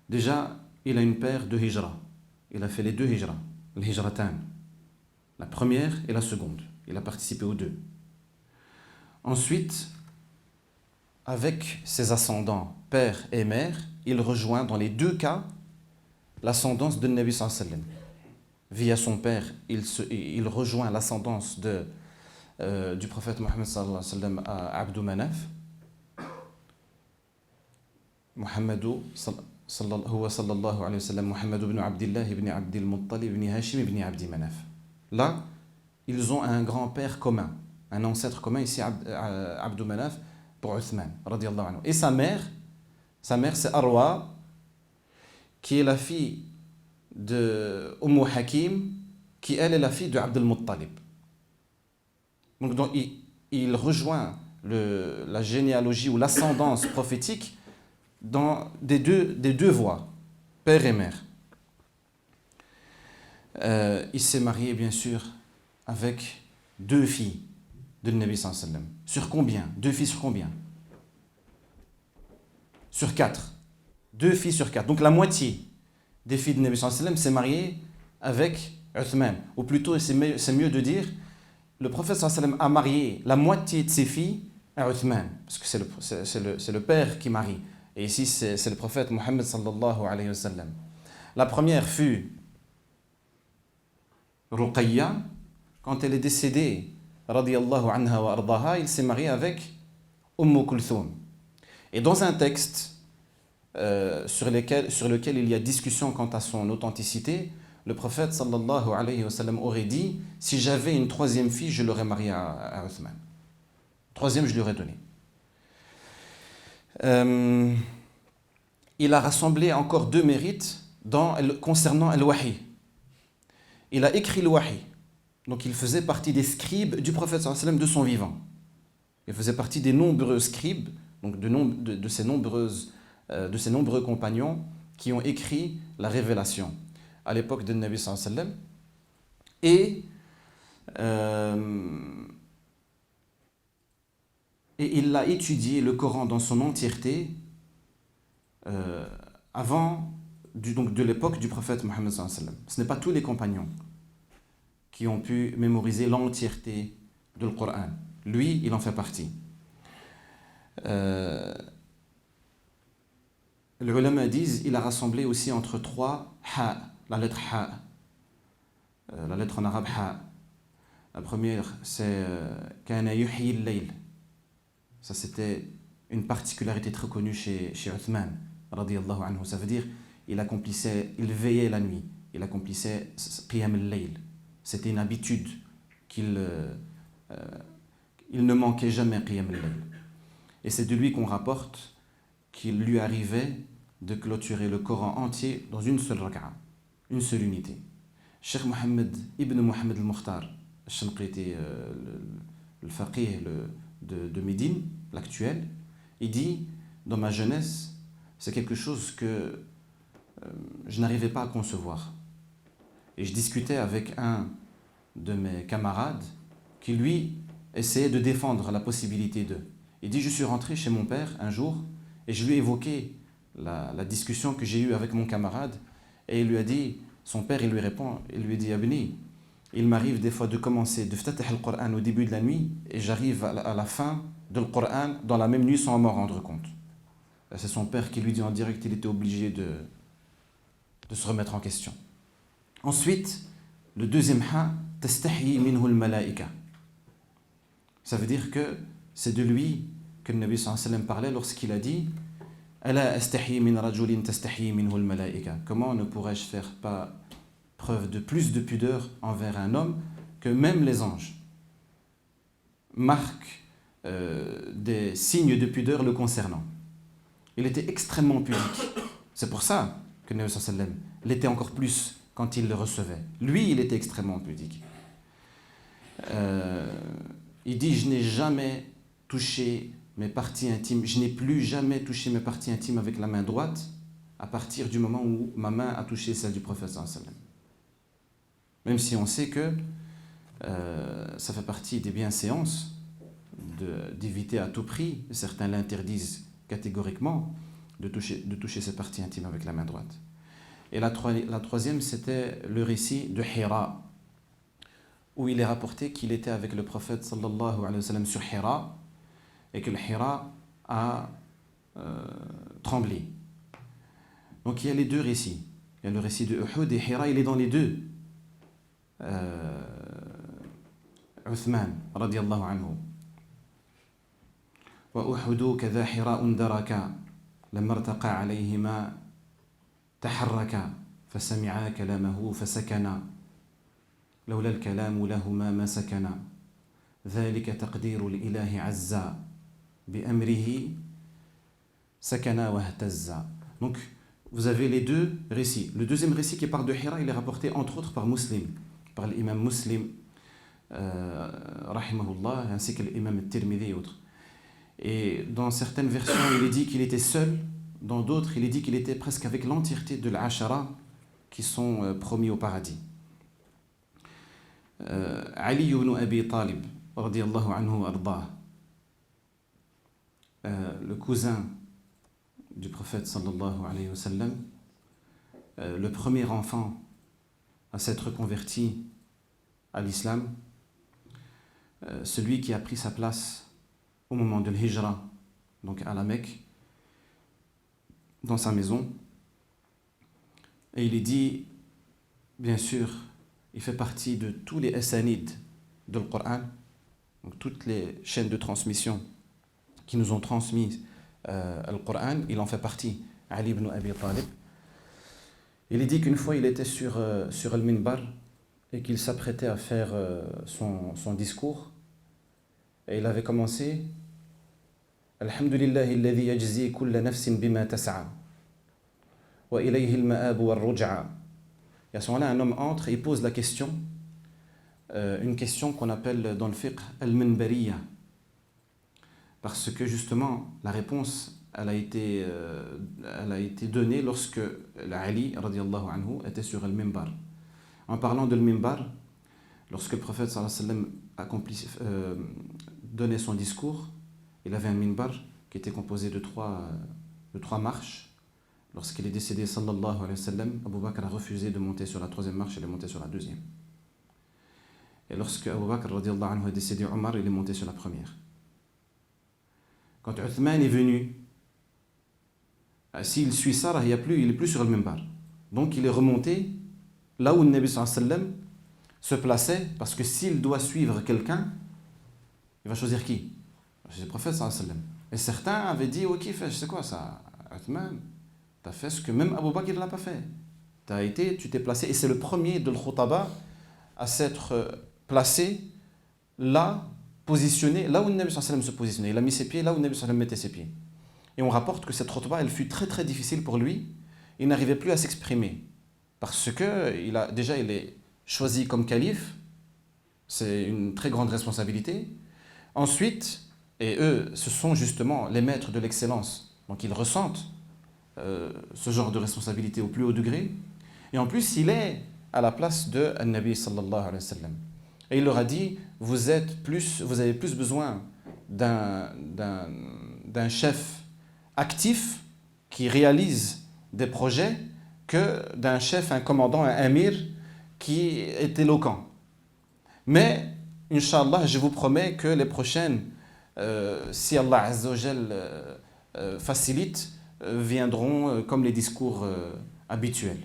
Déjà, il a une paire de hijra. Il a fait les deux hijra, le hijratan. La première et la seconde. Il a participé aux deux. Ensuite, avec ses ascendants, père et mère, il rejoint dans les deux cas l'ascendance de Nabi sallallahu alayhi wa sallam. Via son père, il rejoint l'ascendance du prophète Mohammed sallallahu alayhi wa sallam à Abdou Manaf. Muhammadou sallallahu alayhi wa sallam, Muhammad ibn Abdillah ibn Abdil Muttalib ibn Hashim ibn Abdi Manaf. Là, ils ont un grand-père commun, un ancêtre commun, ici Abdou Manaf pour Uthman, radiyallahu anhu. Et sa mère c'est Arwa, qui est la fille de Hakim, qui elle est la fille de Abdul Muttalib. Donc il rejoint la généalogie ou l'ascendance prophétique dans des deux voies, père et mère. Il s'est marié bien sûr avec deux filles de Nabi sallallahu alayhi wa sallam. Sur combien? Deux filles sur combien? Sur 4. 2 filles sur 4. Donc la moitié des filles de Nabi sallallahu alayhi wa sallam s'est mariée avec Uthman. Ou plutôt, c'est mieux de dire, le prophète sallallahu alayhi wa sallam a marié la moitié de ses filles à Uthman. Parce que c'est le père qui marie. Et ici, c'est le prophète Mohammed sallallahu alayhi wa sallam. La première fut Ruqayya. Quand elle est décédée, radiyallahu anha wa ardaha, il s'est marié avec Kulthum. Et dans un texte sur lequel il y a discussion quant à son authenticité, le prophète sallallahu alayhi wa sallam aurait dit: si j'avais une troisième fille, je l'aurais mariée à Uthman. Troisième, je lui aurais donné. Il a rassemblé encore 2 mérites concernant Al-Wahi. Il a écrit le Wahi. Donc il faisait partie des scribes du prophète sallallahu alayhi wa sallam de son vivant. Il faisait partie des nombreux scribes, donc de ces nombreux compagnons qui ont écrit la révélation à l'époque de Nabi sallallahu alayhi wa sallam. Et il a étudié le Coran dans son entièreté avant de l'époque du prophète Mohammed sallallahu alayhi wa sallam. Ce n'est pas tous les compagnons qui ont pu mémoriser l'entièreté du Coran. Lui, il en fait partie. Les ulama disent qu'il a rassemblé aussi entre 3 ha, la lettre ha, la lettre en arabe ha. La première, c'est kana yuhyi al-layl. Ça, c'était une particularité très connue chez Uthman, radiyallahu anhu. Ça veut dire il veillait la nuit, il accomplissait qiyam al-layl. C'était une habitude il ne manquait jamais qiyam al-layl. Et c'est de lui qu'on rapporte qu'il lui arrivait de clôturer le Coran entier dans une seule raka'a, une seule unité. Cheikh Mohammed ibn Mohammed al-Mukhtar, al-Shanqiti, le faqih de Médine, l'actuel, il dit: dans ma jeunesse, c'est quelque chose que je n'arrivais pas à concevoir. Et je discutais avec un de mes camarades qui, lui, essayait de défendre la possibilité de. Il dit: je suis rentré chez mon père un jour et je lui ai évoqué la discussion que j'ai eue avec mon camarade, et il lui a dit, son père, il lui répond, il lui dit: Abni, il m'arrive des fois de commencer de ftatih le Coran au début de la nuit et j'arrive à la fin de le Coran dans la même nuit sans m'en rendre compte. C'est son père qui lui dit en direct qu'il était obligé de se remettre en question. Ensuite, Le deuxième ha, tastahyi minhu al-malaika. Ça veut dire que c'est de lui que le Nabi sallallahu alayhi wa sallam parlait lorsqu'il a dit Ala astahyi min rajulin tastahyi minhu al-malaika. Comment ne pourrais-je faire pas preuve de plus de pudeur envers un homme que même les anges marquent des signes de pudeur le concernant. Il était extrêmement pudique. C'est pour ça que le Nabi sallallahu alayhi wa sallam l'était encore plus quand il le recevait. Lui, il était extrêmement pudique. Il dit, je n'ai jamais touché mes parties intimes, je n'ai plus jamais touché mes parties intimes avec la main droite à partir du moment où ma main a touché celle du prophète sallallahu alayhi wa sallam. Même si on sait que ça fait partie des bienséances d'éviter à tout prix, certains l'interdisent catégoriquement, de toucher ses parties intimes avec la main droite. Et la troisième, c'était le récit de Hira, où il est rapporté qu'il était avec le prophète sallallahu alayhi wa sallam sur Hira, et que le Hira a tremblé. Donc il y a les deux récits. Il y a le récit de Uhud et Hira, il est dans les deux. Uthman, radiyallahu anhu. وأحد كذا حراء دركا لما ارتقى عليهما تحركا فسمعا كلامه فسكنا لولا الكلام لهما ما سكنا ذلك تقدير الإله عزا بأمره سكنا واهتزا. Donc vous avez les deux récits. Le deuxième récit qui parle de Hira, il est rapporté entre autres par Muslim, par l'imam Muslim rahimahullah, ainsi que l'imam Tirmidhi et autres. Et dans certaines versions, il est dit qu'il était seul. Dans d'autres, il est dit qu'il était presque avec l'entièreté de l'Ashara qui sont promis au paradis. Ali ibn Abi Talib, radiyallahu anhu ardah, le cousin du prophète sallallahu alayhi wa sallam, le premier enfant à s'être converti à l'islam, celui qui a pris sa place au moment de l'Hijra, donc à la Mecque, dans sa maison. Et il est dit, bien sûr, il fait partie de tous les asanides du Coran, donc toutes les chaînes de transmission qui nous ont transmis le Coran, il en fait partie, Ali ibn Abi Talib. Il est dit qu'une fois il était sur le minbar et qu'il s'apprêtait à faire son discours, et il avait commencé Alhamdulillahi alladhi yajzi kulla nafsin bima tas'a wa ilayhi al-ma'ab wal-ruj'a. Et à ce moment-là, un homme entre et pose la question, une question qu'on appelle dans le fiqh al-minbariya, parce que justement la réponse elle a été donnée lorsque Ali radiyallahu anhu était sur le minbar. En parlant de le minbar, lorsque le prophète sallallahu alayhi wa sallam donnait son discours, il avait un minbar qui était composé de trois marches. Lorsqu'il est décédé sallallahu alayhi wa sallam, Abu Bakr a refusé de monter sur la troisième marche, il est monté sur la deuxième. Et lorsque Abu Bakr radiyallahu anhu est décédé, Omar il est monté sur la première. Quand Uthman est venu, s'il suit ça, il est plus sur le minbar. Donc il est remonté là où le Nabi sallallahu alayhi wa sallam se plaçait, parce que s'il doit suivre quelqu'un, il va choisir qui? C'est le prophète sallallahu alayhi wa sallam. Et certains avaient dit, ok, je sais quoi ça, Uthman, tu as fait ce que même Abu Bakr ne l'a pas fait. Tu t'es placé, et c'est le premier de l'Khutaba à s'être placé là, positionné, là où le Nabi sallallahu alayhi wa sallam se positionnait. Il a mis ses pieds là où le Nabi sallallahu alayhi wa sallam mettait ses pieds. Et on rapporte que cette Khutba, elle fut très très difficile pour lui. Il n'arrivait plus à s'exprimer. Parce que il est choisi comme calife. C'est une très grande responsabilité. Ensuite, et eux, ce sont justement les maîtres de l'excellence. Donc ils ressentent ce genre de responsabilité au plus haut degré. Et en plus, il est à la place de Nabi sallallahu alayhi wa sallam. Et il leur a dit, vous avez plus besoin d'un chef actif qui réalise des projets que d'un chef, un commandant, un amir qui est éloquent. Mais, Inch'Allah, je vous promets que les prochaines, si Allah Azza wa Jal facilite, viendront comme les discours habituels.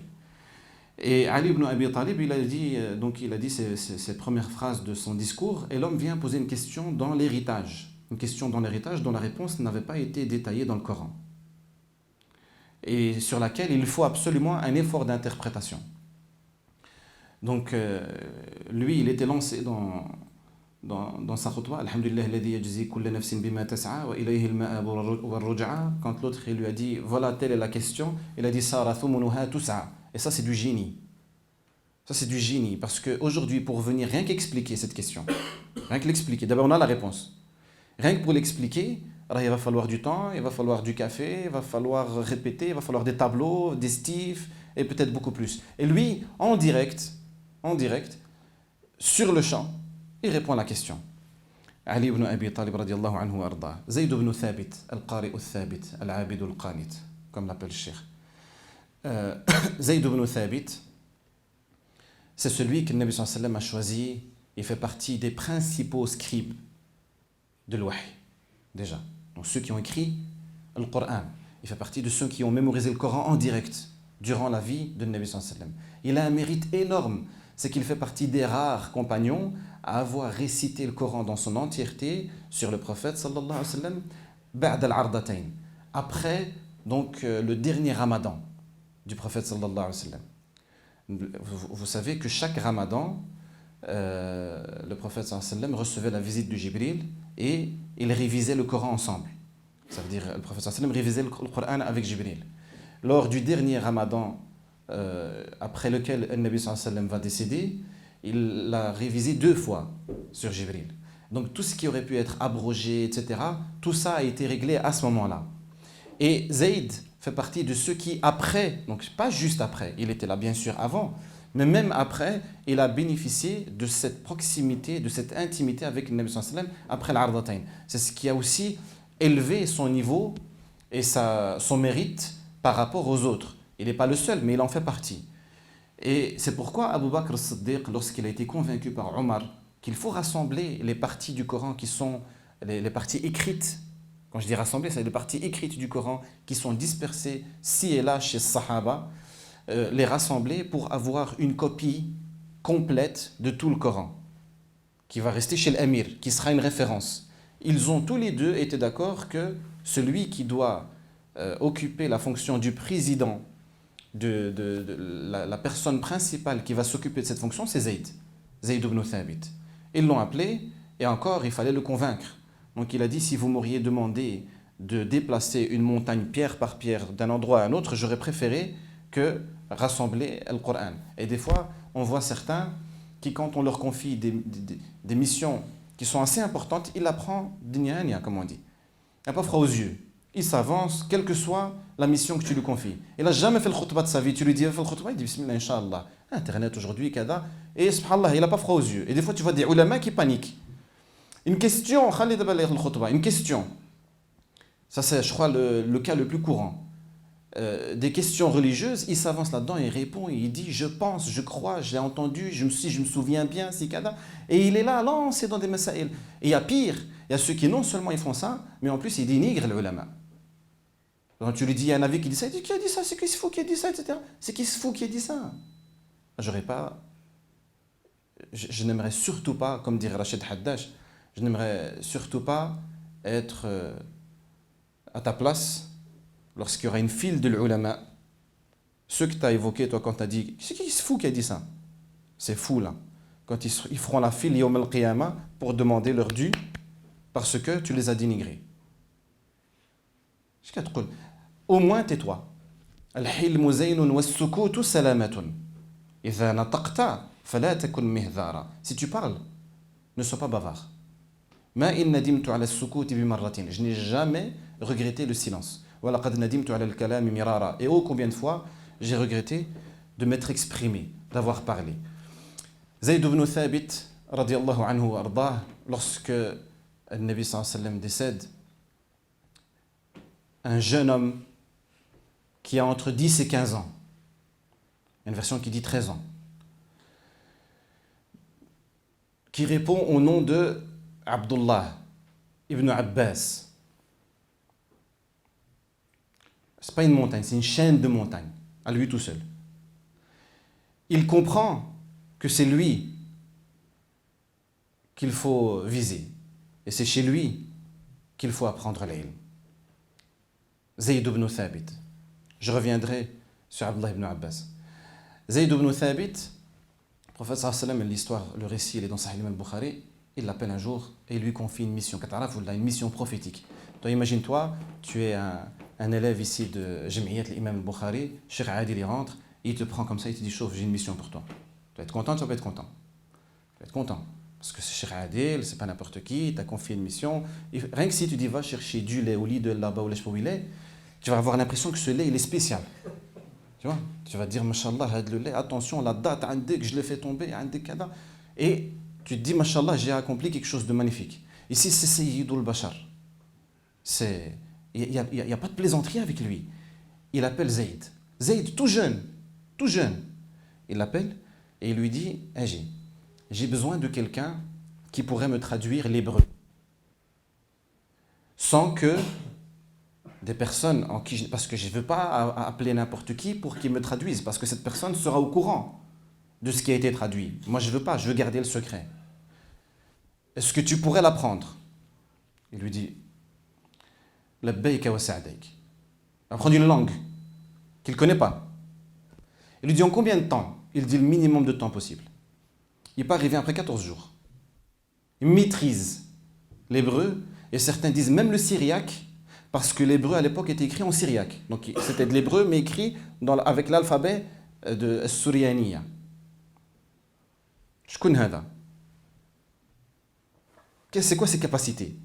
Et Ali ibn Abi Talib, il a dit ses premières phrases de son discours, et l'homme vient poser une question dans l'héritage. Une question dans l'héritage dont la réponse n'avait pas été détaillée dans le Coran. Et sur laquelle il faut absolument un effort d'interprétation. Donc, lui, il était lancé dans sa khutbah, Alhamdulillah, alladhi yajzi kulla nafsin bima tas'a wa ilayhi al-ma'ab wal-ruj'a. Quand l'autre il lui a dit, voilà, telle est la question, il a dit, Sara thumunuha tus'a. Et ça, c'est du génie. Ça, c'est du génie. Parce qu'aujourd'hui, pour venir rien qu'expliquer cette question, rien que l'expliquer, d'abord on a la réponse. Rien que pour l'expliquer, alors il va falloir du temps, il va falloir du café, il va falloir répéter, il va falloir des tableaux, des stifs, et peut-être beaucoup plus. Et lui, en direct, sur le champ, il répond à la question. Ali ibn Abi Talib radiallahu anhu arda. Zayd ibn Thabit, al-Qari al-Thabit, al-Abid al-Qanit, comme l'appelle le cheikh. Zayd ibn Thabit, c'est celui que le Nabi sallallahu alayhi wa sallam a choisi. Il fait partie des principaux scribes de l'Wahy, déjà. Donc ceux qui ont écrit le Coran. Il fait partie de ceux qui ont mémorisé le Coran en direct durant la vie de Nabi sallallahu alayhi wa sallam. Il a un mérite énorme, c'est qu'il fait partie des rares compagnons à avoir récité le Coran dans son entièreté sur le prophète sallallahu alayhi wa sallam ba'd al-ardatayn, après donc le dernier ramadan du prophète sallallahu alayhi wa sallam. Vous savez que chaque ramadan, le prophète sallallahu alayhi wa sallam recevait la visite de Jibril et il révisait le Coran ensemble. Ça veut dire le prophète sallallahu alayhi wa sallam révisait le Coran avec Jibril. Lors du dernier ramadan, après lequel le Nabi sallallahu alayhi wa sallam va décéder, il l'a révisé 2 fois sur Jibril. Donc tout ce qui aurait pu être abrogé, etc., tout ça a été réglé à ce moment-là. Et Zayd fait partie de ceux qui, après, donc pas juste après, il était là bien sûr avant, mais même après, il a bénéficié de cette proximité, de cette intimité avec le Nabi sallallahu alayhi wa sallam après l'Ardatayn. C'est ce qui a aussi élevé son niveau et son mérite par rapport aux autres. Il n'est pas le seul, mais il en fait partie. Et c'est pourquoi Abu Bakr as-Siddiq, lorsqu'il a été convaincu par Omar qu'il faut rassembler les parties du Coran qui sont les parties écrites, quand je dis rassembler, c'est les parties écrites du Coran qui sont dispersées ci et là chez Sahaba, les rassembler pour avoir une copie complète de tout le Coran, qui va rester chez l'Amir, qui sera une référence. Ils ont tous les deux été d'accord que celui qui doit occuper la fonction du président, la personne principale qui va s'occuper de cette fonction, c'est Zayd ibn Thabit. Ils l'ont appelé, et encore, il fallait le convaincre. Donc il a dit, si vous m'auriez demandé de déplacer une montagne pierre par pierre d'un endroit à un autre, j'aurais préféré que rassembler le Coran. Et des fois, on voit certains qui, quand on leur confie des missions qui sont assez importantes, ils la prennent d'igna, comme on dit. Il n'a pas froid aux yeux. Il s'avance, quelle que soit la mission que tu lui confies. Il n'a jamais fait le khutbah de sa vie. Tu lui dis, fais le khutbah, il dit, bismillah, inshallah. Internet aujourd'hui, kada. Et subhanallah, il n'a pas froid aux yeux. Et des fois, tu vois des ulama qui paniquent. Une question, une question. Ça, c'est, je crois, le cas le plus courant. Des questions religieuses, il s'avance là-dedans, il répond, il dit, je pense, je crois, j'ai entendu, je me souviens bien, c'est kada. Et il est là, lancé dans des masaïl. Et il y a pire, il y a ceux qui non seulement ils font ça, mais en plus ils dénigrent les ulama. Quand tu lui dis, il y a un avis qui dit ça, il dit, qui a dit ça, c'est qui se fout qui a dit ça, etc. C'est qui se fout qui a dit ça. Je n'aimerais surtout pas, comme dirait Rachid Haddash, je n'aimerais surtout pas être à ta place lorsqu'il y aura une file de l'ulama. Ceux que tu as évoqués, toi, quand tu as dit, c'est qui se fout qui a dit ça. C'est fou, là. Quand ils feront la file yawm al-qiyamah pour demander leur dû parce que tu les as dénigrés. Au moins tais-toi. Al-hilmu zaynun was-sukutu salamatun. Idha nataqta fala takun mihdhara. Si tu parles, ne sois pas bavard. Ma in nadimtu ala as-sukuti bimarratin. Je n'ai jamais regretté le silence. Wa laqad nadimtu ala al-kalami mirara. Et oh combien de fois j'ai regretté de m'être exprimé, d'avoir parlé. Zayd ibn Thabit radiyallahu anhu wa ardah, lorsque le Nabi sallallahu alayhi wa sallam décède, un jeune homme qui a entre 10 et 15 ans, il y a une version qui dit 13 ans, qui répond au nom de Abdullah ibn Abbas. Ce n'est pas une montagne, c'est une chaîne de montagnes, à lui tout seul. il comprend que c'est lui qu'il faut viser. Et c'est chez lui qu'il faut apprendre l'ilm. Zayd ibn Thabit. Je reviendrai sur Abdullah ibn Abbas. Zayd ibn Thabit, le prophète sallam, l'histoire, le récit, il est dans Sahih al-Bukhari, il l'appelle un jour et il lui confie une mission. Une mission prophétique. Toi, imagine-toi, tu es un élève ici de Jamiyat l'imam al-Bukhari, Cheikh Adil, il rentre, il te prend comme ça, il te dit, chauffe, j'ai une mission pour toi. Tu vas être content, tu vas pas être content. Tu vas être content. Parce que c'est Cheikh Adil, c'est pas n'importe qui, il t'a confié une mission. Et rien que si tu dis, va chercher du lait au lit de là-bas où il est, tu vas avoir l'impression que ce lait, il est spécial. Tu vois, tu vas dire, Mashallah, le lait, attention, la date, que je l'ai fait tomber, et tu te dis, Mashallah, j'ai accompli quelque chose de magnifique. Ici, c'est Sayyidul Bashar. Il n'y a pas de plaisanterie avec lui. Il appelle Zayd. Zayd, tout jeune. Il l'appelle et il lui dit, j'ai besoin de quelqu'un qui pourrait me traduire l'hébreu. Sans que des personnes parce que je ne veux pas appeler n'importe qui pour qu'il me traduise, parce que cette personne sera au courant de ce qui a été traduit. Moi, je ne veux pas, je veux garder le secret. Est-ce que tu pourrais l'apprendre? Il lui dit, Labbayka wa sa'dayk. Apprendre une langue qu'il ne connaît pas. Il lui dit en combien de temps? Il dit le minimum de temps possible. Il n'est pas arrivé après 14 jours. Il maîtrise l'hébreu, et certains disent même le syriaque, parce que l'hébreu à l'époque était écrit en syriaque. Donc c'était de l'hébreu mais écrit avec l'alphabet de Suryaniya. شكون هذا? C'est quoi ses capacités?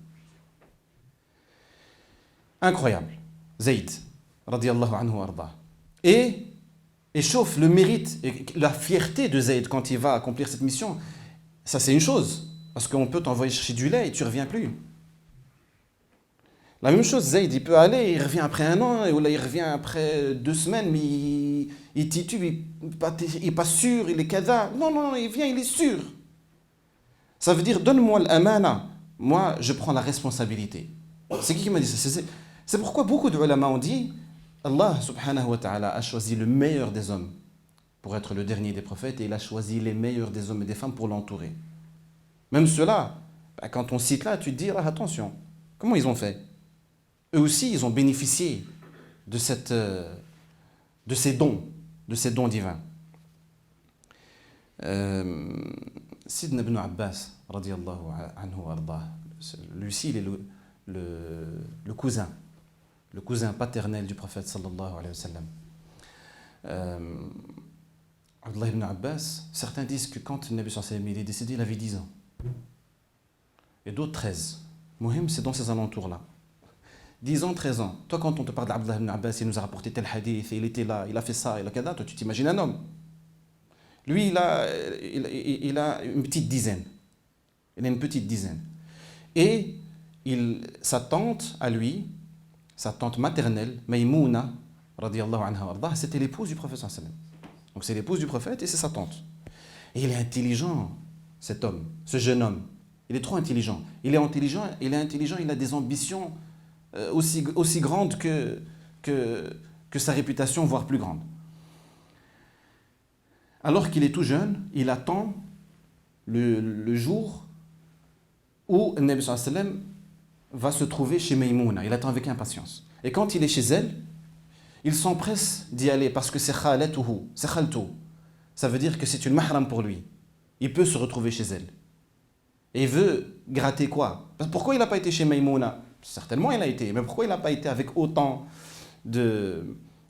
Incroyable. Zayd, radiyallahu anhu arda. Et chauffe le mérite et la fierté de Zayd quand il va accomplir cette mission. Ça, c'est une chose. Parce qu'on peut t'envoyer chercher du lait et tu ne reviens plus. La même chose, Zayd, il peut aller, il revient après 1 an, ou là, il revient après 2 semaines, mais il titube, il n'est pas sûr, il est kada. Non, il vient, il est sûr. Ça veut dire, donne-moi l'amana. Moi, je prends la responsabilité. C'est qui m'a dit ça? C'est pourquoi beaucoup de ulama ont dit, Allah subhanahu wa ta'ala a choisi le meilleur des hommes pour être le dernier des prophètes, et il a choisi les meilleurs des hommes et des femmes pour l'entourer. Même ceux-là, quand on cite là, tu te dis, attention, comment ils ont fait? Eux aussi, ils ont bénéficié de ces dons divins. Sidna ibn Abbas, radiyallahu anhu arda, lui aussi, il est le cousin paternel du prophète sallallahu alayhi wa sallam. Abdullah ibn Abbas, certains disent que quand le Nabi sallallahu alayhi wa sallam est décédé, il avait 10 ans. Et d'autres 13. Mohim, c'est dans ces alentours-là. 10 ans, 13 ans. Toi, quand on te parle d'Abdullah ibn Abbas, il nous a rapporté tel hadith, et il était là, il a fait ça, il a kada, toi, tu t'imagines un homme. Lui, il a une petite dizaine. Il a une petite dizaine. Et sa tante à lui, sa tante maternelle, Maïmouna, radiyallahu anha, c'était l'épouse du prophète sallallahu alayhi wa sallam. Donc c'est l'épouse du prophète et c'est sa tante. Et il est intelligent, cet homme, ce jeune homme. Il est trop intelligent. Il a des ambitions aussi grandes que sa réputation, voire plus grande. Alors qu'il est tout jeune, il attend le jour où le Nabi sallallahu alayhi wa sallam va se trouver chez Maïmouna. Il attend avec impatience. Et quand il est chez elle, il s'empresse d'y aller parce que c'est khalatuhu, c'est khaltou. Ça veut dire que c'est une mahram pour lui. Il peut se retrouver chez elle. Et il veut gratter quoi? Pourquoi il n'a pas été chez Maïmouna? Certainement il a été, mais pourquoi il n'a pas été avec autant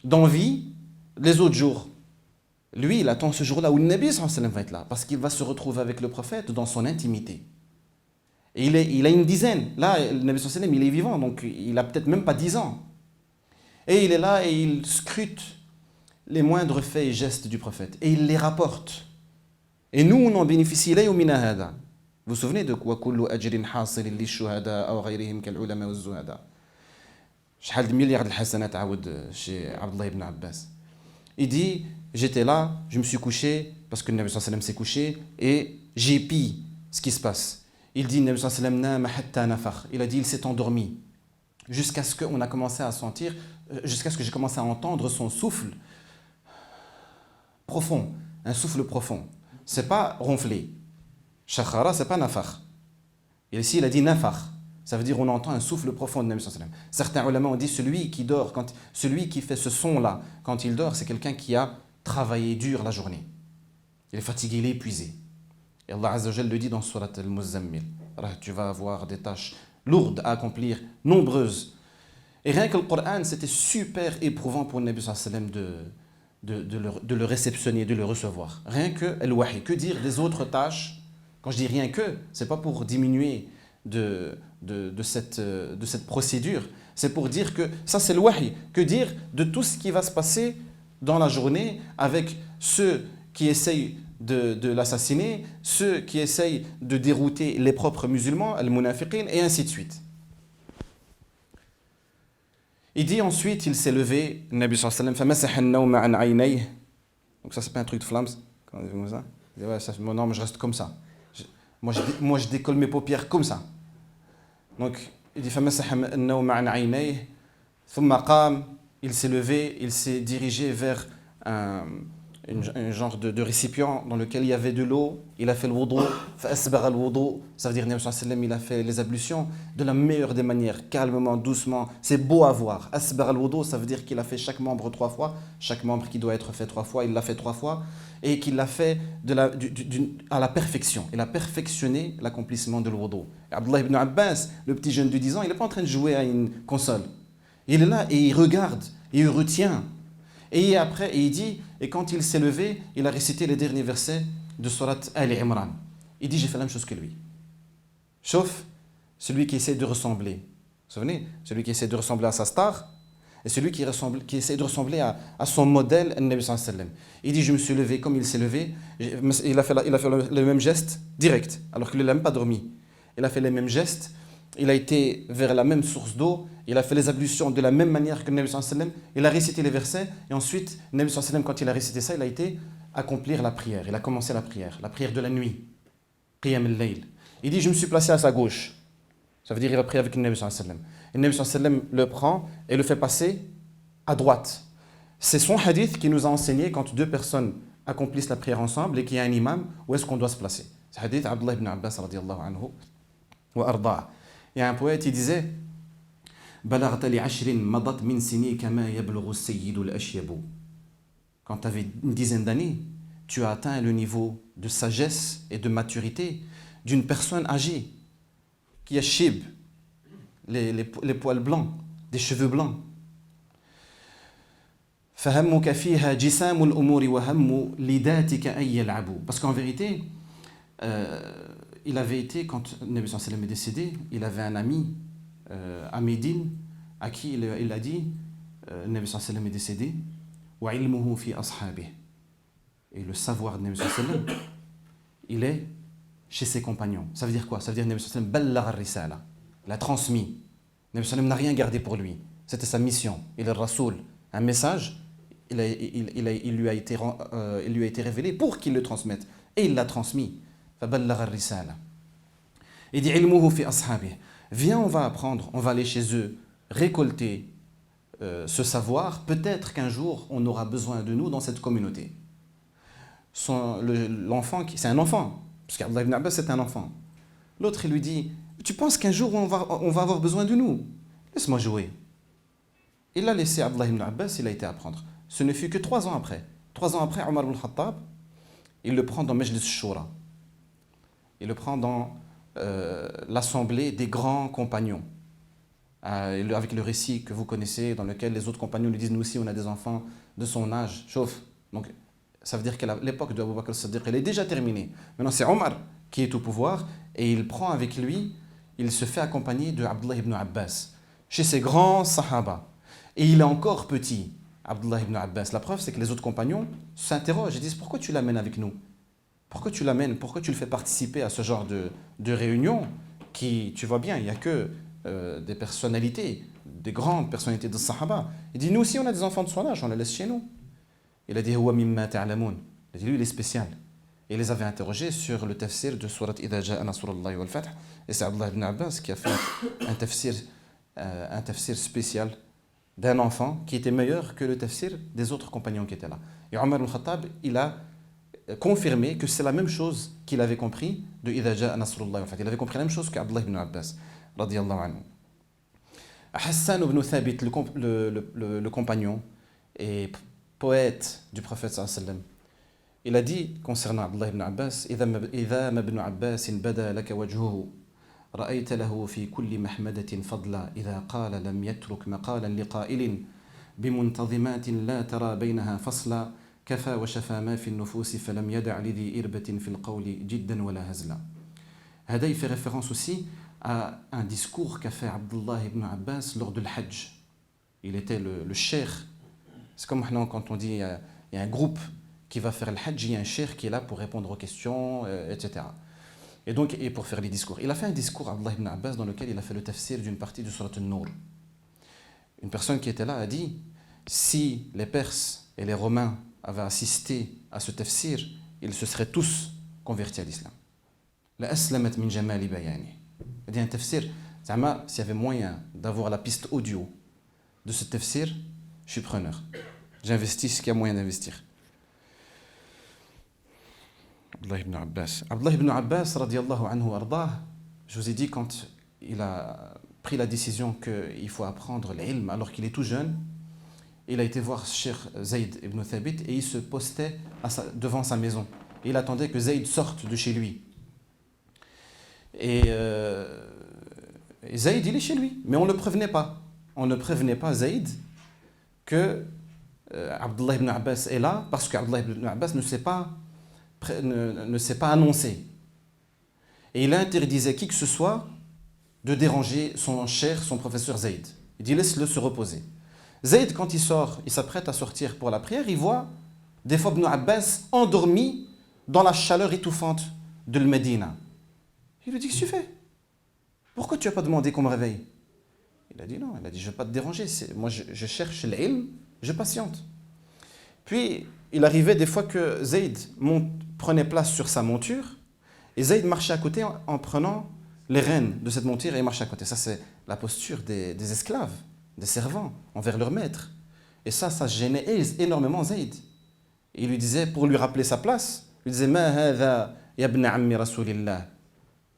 d'envie les autres jours? Lui, il attend ce jour-là où le Nabi sallallahu alayhi wa sallam va être là, parce qu'il va se retrouver avec le prophète dans son intimité. Et il a une dizaine. Là, le Nabi sallallahu alayhi wa sallam, il est vivant, donc il a peut-être même pas 10 ans. Et il est là et il scrute les moindres faits et gestes du prophète. Et il les rapporte. Et nous, on en bénéficie. Vous vous souvenez de quoi? شحال de milliards de hasanat عاود chez Abdullah ibn Abbas. Il dit, j'étais là, je me suis couché, parce que le Nabi sallallahu alayhi wa sallam s'est couché, et j'ai pi ce qui se passe. Il dit, le Nabi sallallahu alayhi wa sallam nama hatta nafakh. Il a dit, il s'est endormi. Jusqu'à ce qu'on a commencé à sentir, jusqu'à ce que j'ai commencé à entendre son souffle profond. un souffle profond. C'est pas ronfler. Shakhara, c'est pas nafar. Et ici, il a dit nafar. Ça veut dire on entend un souffle profond de Nabi sallallahu alayhi wa sallam. Certains ulama ont dit celui qui dort, celui qui fait ce son-là quand il dort, c'est quelqu'un qui a travaillé dur la journée. Il est fatigué, il est épuisé. Et Allah Azza wa Jalla le dit dans Surat Al-Muzammil. Tu vas avoir des tâches lourdes à accomplir, nombreuses. Et rien que le Coran, c'était super éprouvant pour le Nabi sallallahu alayhi wa sallam de le réceptionner, de le recevoir. Rien que Al-Wahi. Que dire des autres tâches? Quand je dis rien que, c'est pas pour diminuer de cette procédure. C'est pour dire que ça c'est le wahi. Que dire de tout ce qui va se passer dans la journée avec ceux qui essayent de l'assassiner, ceux qui essayent de dérouter les propres musulmans, al-munafiqin, et ainsi de suite. Il dit ensuite, il s'est levé, le Nabi sallallahu alayhi wa sallam, donc ça c'est pas un truc de flammes, quand on dit comme ça. Il dit, ouais, ça, non, mais je reste comme ça. Moi je décolle mes paupières comme ça. Donc, il dit il s'est levé, il s'est dirigé vers un genre de récipient dans lequel il y avait de l'eau. Il a fait le wudu, ça veut dire il a fait les ablutions de la meilleure des manières, calmement, doucement. C'est beau à voir. Ça veut dire qu'il a fait chaque membre 3 fois, chaque membre qui doit être fait 3 fois, il l'a fait 3 fois, et qu'il l'a fait à la perfection. Il a perfectionné l'accomplissement de l'wudu. Abdullah ibn Abbas, le petit jeune de 10 ans, il n'est pas en train de jouer à une console. Il est là et il regarde, et il retient. Et après, il dit, et quand il s'est levé, il a récité les derniers versets de Surat Ali Imran. Il dit, j'ai fait la même chose que lui. Sauf celui qui essaie de ressembler. Vous vous souvenez? Celui qui essaie de ressembler à sa star, et celui qui essaie de ressembler à son modèle, Nabi sallallahu alayhi wa sallam. Il dit, je me suis levé comme il s'est levé. Il a fait le même geste direct, alors qu'il n'a même pas dormi. Il a fait les mêmes gestes. Il a été vers la même source d'eau, il a fait les ablutions de la même manière que le Nabi sallallahu alayhi wa sallam, il a récité les versets, et ensuite, le Nabi sallallahu alayhi wa sallam, quand il a récité ça, il a été accomplir la prière. Il a commencé la prière de la nuit. Qiyam al-layl. Il dit, je me suis placé à sa gauche. Ça veut dire qu'il a prié avec le Nabi sallallahu alayhi wa sallam. Et le Nabi sallallahu alayhi wa sallam le prend et le fait passer à droite. C'est son hadith qui nous a enseigné quand 2 personnes accomplissent la prière ensemble et qu'il y a un imam, où est-ce qu'on doit se placer. C'est le hadith Abdullah ibn Abbas radiyallahu anhu wa arda'a. Il y a un poète, il disait quand tu avais une dizaine d'années, tu as atteint le niveau de sagesse et de maturité d'une personne âgée qui a shib, les poils blancs, des cheveux blancs. Parce qu'en vérité, il avait été, quand le Nabi sallallahu alayhi wa sallam est décédé, il avait un ami à Médine à qui il a dit le Nabi sallallahu alayhi wa sallam est décédé wa ilmuhu fi ashabih. Et le savoir de Nabi sallallahu alayhi wa sallam, il est chez ses compagnons. Ça veut dire quoi? Ça veut dire que Nabi sallallahu alayhi wa sallam ballagha ar-risala. Il a transmis. Nabi sallallahu alayhi wa sallam n'a rien gardé pour lui. C'était sa mission. Il est le rasoul. Un message, il lui a été révélé pour qu'il le transmette. Et il l'a transmis. Il dit viens, on va apprendre, on va aller chez eux, récolter ce savoir. Peut-être qu'un jour on aura besoin de nous dans cette communauté. L'enfant, c'est un enfant, parce qu'Abdullah ibn Abbas c'est un enfant. L'autre il lui dit, tu penses qu'un jour on va avoir besoin de nous? Laisse-moi jouer. Il a laissé Abdullah ibn Abbas, il a été apprendre. Ce ne fut que 3 ans après. 3 ans après, Omar ibn Khattab, il le prend dans Majlis Shura. Il le prend dans l'assemblée des grands compagnons. Avec le récit que vous connaissez, dans lequel les autres compagnons lui disent, nous aussi on a des enfants de son âge. Chauffe. Donc ça veut dire que l'époque de Abu Bakr as-Siddiq, elle est déjà terminée. Maintenant c'est Omar qui est au pouvoir et il prend avec lui, il se fait accompagner de Abdullah ibn Abbas chez ses grands sahaba. Et il est encore petit, Abdullah ibn Abbas. La preuve c'est que les autres compagnons s'interrogent et disent, pourquoi tu l'amènes avec nous? Pourquoi tu l'amènes? Pourquoi tu le fais participer à ce genre de réunion qui, tu vois bien, il n'y a que des personnalités, des grandes personnalités de Sahaba. Il dit, nous aussi on a des enfants de son âge, on les laisse chez nous. Il a dit, huwa mimma ta'lamun. Il a dit, lui il est spécial. Et il les avait interrogés sur le tafsir de Surat Idha Ja'a Nasrullahi wal Fath. Et c'est Abdullah ibn Abbas qui a fait un tafsir spécial d'un enfant qui était meilleur que le tafsir des autres compagnons qui étaient là. Et Omar ibn Khattab, il a confirmé que c'est la même chose qu'il avait compris de Idha Ja'a Nasrullah. En fait, il avait compris la même chose qu'Abdullah ibn Abbas, radiyallahu anhu. Hassan ibn Thabit, le compagnon et poète du prophète sallallahu alayhi wa sallam, il a dit concernant Abdullah ibn Abbas: إذا ما ابن عباس بدا لك وجهه رأيت له في كل محمدة فضلا إذا قال لم يترك مقالا لقائل بمنتظمات لا ترى بينها فصلا كفى وشفى ما في النفوس فلم يدع لذي إربة في القول جدا ولا هزلا. هذا il fait référence aussi à un discours qu'a fait Abdullah ibn Abbas lors de l'Hajj. Il était le cheikh. C'est comme maintenant quand on dit il y a un groupe qui va faire le Hajj, il y a un cheikh qui est là pour répondre aux questions, etc. Et donc, et pour faire les discours. Il a fait un discours, Abdullah ibn Abbas, dans lequel il a fait le tafsir d'une partie du Surat An-Nur. Une personne qui était là a dit: si les Perses et les Romains avaient assisté à ce tafsir, ils se seraient tous convertis à l'islam. La aslamat min jamali bayani. Il dit un tafsir, s'il y avait moyen d'avoir la piste audio de ce tafsir, je suis preneur. J'investis ce qu'il y a moyen d'investir. Abdullah ibn Abbas, radiallahu anhu ardah, je vous ai dit, quand il a pris la décision qu'il faut apprendre l'ilm alors qu'il est tout jeune, il a été voir Cheikh Zayd ibn Thabit et il se postait devant sa maison. Et il attendait que Zayd sorte de chez lui. Et Zayd, il est chez lui, mais on ne le prévenait pas. On ne prévenait pas Zayd que Abdullah ibn Abbas est là, parce qu'Abdullah ibn Abbas ne s'est pas annoncé. Et il interdisait qui que ce soit de déranger son cher, son professeur Zayd. Il dit: laisse-le se reposer. Zayd, quand il sort, il s'apprête à sortir pour la prière, il voit des fois Ibn Abbas endormi dans la chaleur étouffante de l'Médina. Il lui dit: qu'est-ce que tu fais? Pourquoi tu n'as pas demandé qu'on me réveille? Il a dit: non, il a dit: je ne vais pas te déranger, moi je cherche l'ilm, je patiente. Puis il arrivait des fois que Zayd prenait place sur sa monture et Zayd marchait à côté en prenant les rênes de cette monture et il marchait à côté. Ça, c'est la posture des esclaves, des servants envers leur maître. Et ça gênait énormément Zayd. Il lui disait, pour lui rappeler sa place, il lui disait: Ma hadha ya ibn ammi rasulillah.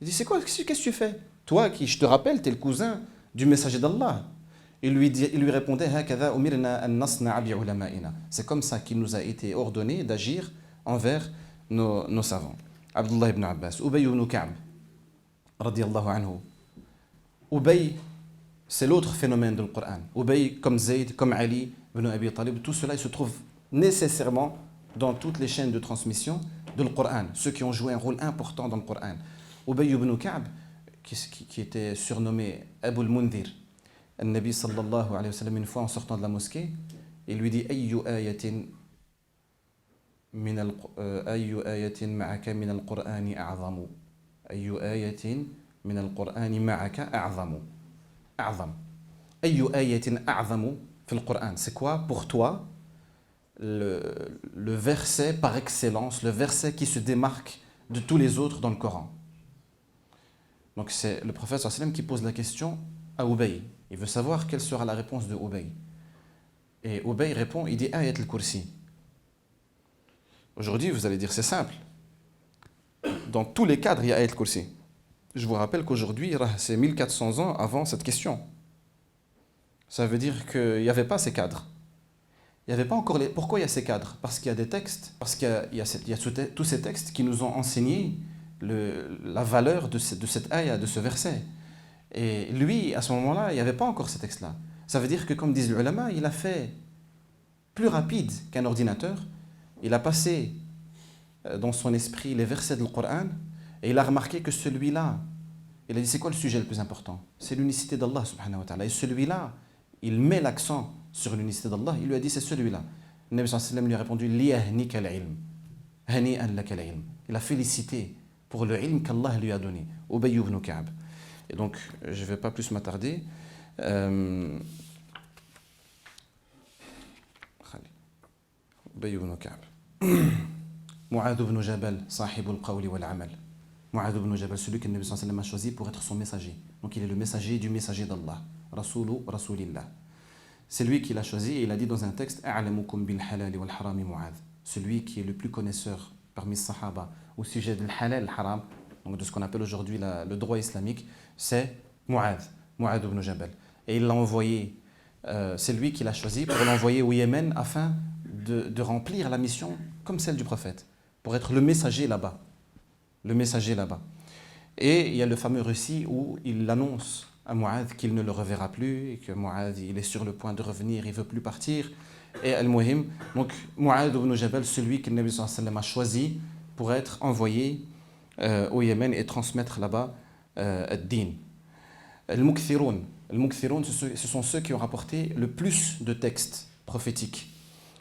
Il dit: c'est quoi, qu'est-ce que tu fais? Toi qui, je te rappelle, tu es le cousin du messager d'Allah. Il lui répondait: Hakadha umirna an nasna'a bi ulama'ina. C'est comme ça qu'il nous a été ordonné d'agir envers nos savants. Abdullah ibn Abbas, Ubay ibn Ka'b, radiyallahu anhu. Ubay, c'est l'autre phénomène du Coran. Ubay, comme Zayd, comme Ali ibn Abi Talib, tout cela il se trouve nécessairement dans toutes les chaînes de transmission du Coran, ceux qui ont joué un rôle important dans le Coran. Ubay ibn Ka'b, qui était surnommé Abu al-Mundhir, le Nabi sallallahu alayhi wa sallam, une fois en sortant de la mosquée, il lui dit: Ayyu ayatin ma'aka min al-Qur'ani a'zamu. Ayyu ayatin min al-Qur'ani ma'aka a'zamu. A'zam. Ayyu ayatin a'zamu fi al-Qur'an. C'est quoi pour toi le verset par excellence, le verset qui se démarque de tous les autres dans le Coran? Donc c'est le prophète sallallahu alayhi wa sallam qui pose la question à Ubay. Il veut savoir quelle sera la réponse de Ubay. Et Ubay répond, il dit Ayat al-Kursi. Aujourd'hui, vous allez dire c'est simple. Dans tous les cadres, il y a Ayat al-Kursi. Je vous rappelle qu'aujourd'hui, c'est 1400 ans avant cette question. Ça veut dire qu'il n'y avait pas ces cadres. Il n'y avait pas encore Pourquoi il y a ces cadres? Parce qu'il y a des textes, parce qu'il y a tous ces textes qui nous ont enseigné la valeur de cette ayah, de ce verset. Et lui, à ce moment-là, il n'y avait pas encore ces textes-là. Ça veut dire que, comme disent les ulama, il a fait plus rapide qu'un ordinateur. Il a passé dans son esprit les versets du Coran et il a remarqué que celui-là, il a dit: c'est quoi le sujet le plus important? C'est l'unicité d'Allah subhanahu wa ta'ala. Et celui-là, il met l'accent sur l'unicité d'Allah. Il lui a dit: c'est celui-là. Le Nabi sallallahu alayhi wa sallam lui a répondu: liyahnika al-ilm. Hani'an laka al-ilm. Il a félicité pour le ilm qu'Allah lui a donné. Ubay ibn Ka'b. Et donc, je ne vais pas plus m'attarder. Ubay ibn Ka'b. Mu'adh ibn Jabal, sahib al-qawli wal-amal. Mu'adh ibn Jabal, celui que le Nabi sallallahu alayhi wa sallam a choisi pour être son messager. Donc, il est le messager du messager d'Allah. Rasoulu Rasulillah. C'est lui qui l'a choisi et il a dit dans un texte: A'lamukum bil halali wal harami Mu'adh. Celui qui est le plus connaisseur parmi les Sahaba au sujet du halal, haram, donc de ce qu'on appelle aujourd'hui le droit islamique, c'est Mu'adh ibn Jabal. Et il l'a envoyé, c'est lui qui l'a choisi pour l'envoyer au Yémen afin de remplir la mission comme celle du prophète, pour être le messager là-bas. Le messager là-bas. Et il y a le fameux récit où il annonce à Mu'adh qu'il ne le reverra plus et que Mu'adh il est sur le point de revenir, il ne veut plus partir. Et Al-Muhim, donc Mu'adh ibn Jabal, celui que le Nabi sallallahu alayhi wa sallam a choisi pour être envoyé au Yémen et transmettre là-bas ad-din. Al-Mukthiroun, ce sont ceux qui ont rapporté le plus de textes prophétiques.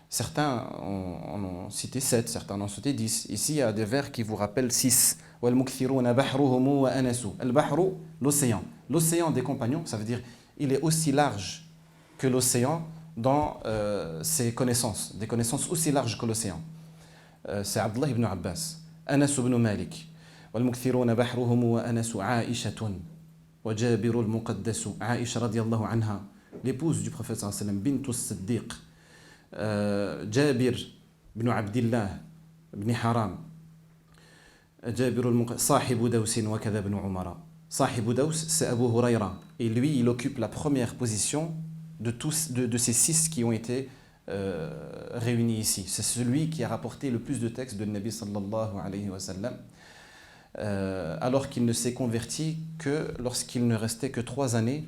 Certains en ont cité 7, certains en ont cité 10. Ici, il y a des vers qui vous rappellent 6. L'océan. L'océan des compagnons, ça veut dire il est aussi large que l'océan dans ses connaissances, des connaissances aussi larges que l'océan. C'est Abdullah ibn Abbas, Anas ibn Malik. والمكثرون بحرهم وأنس عائشة وجابر المقدس عائشة رضي الله عنها, l'épouse du prophète sallallahu alayhi wa sallam, bint as-Siddiq. جابر بن عبد الله بن حرام, صاحب دوس وكذا بن عمر. صاحب دوس, c'est Abu Huraira. Et lui, il occupe la première position de ces 6 qui ont été réunis ici. C'est celui qui a rapporté le plus de textes de Nabi sallallahu alayhi wa sallam, alors qu'il ne s'est converti que lorsqu'il ne restait que 3 années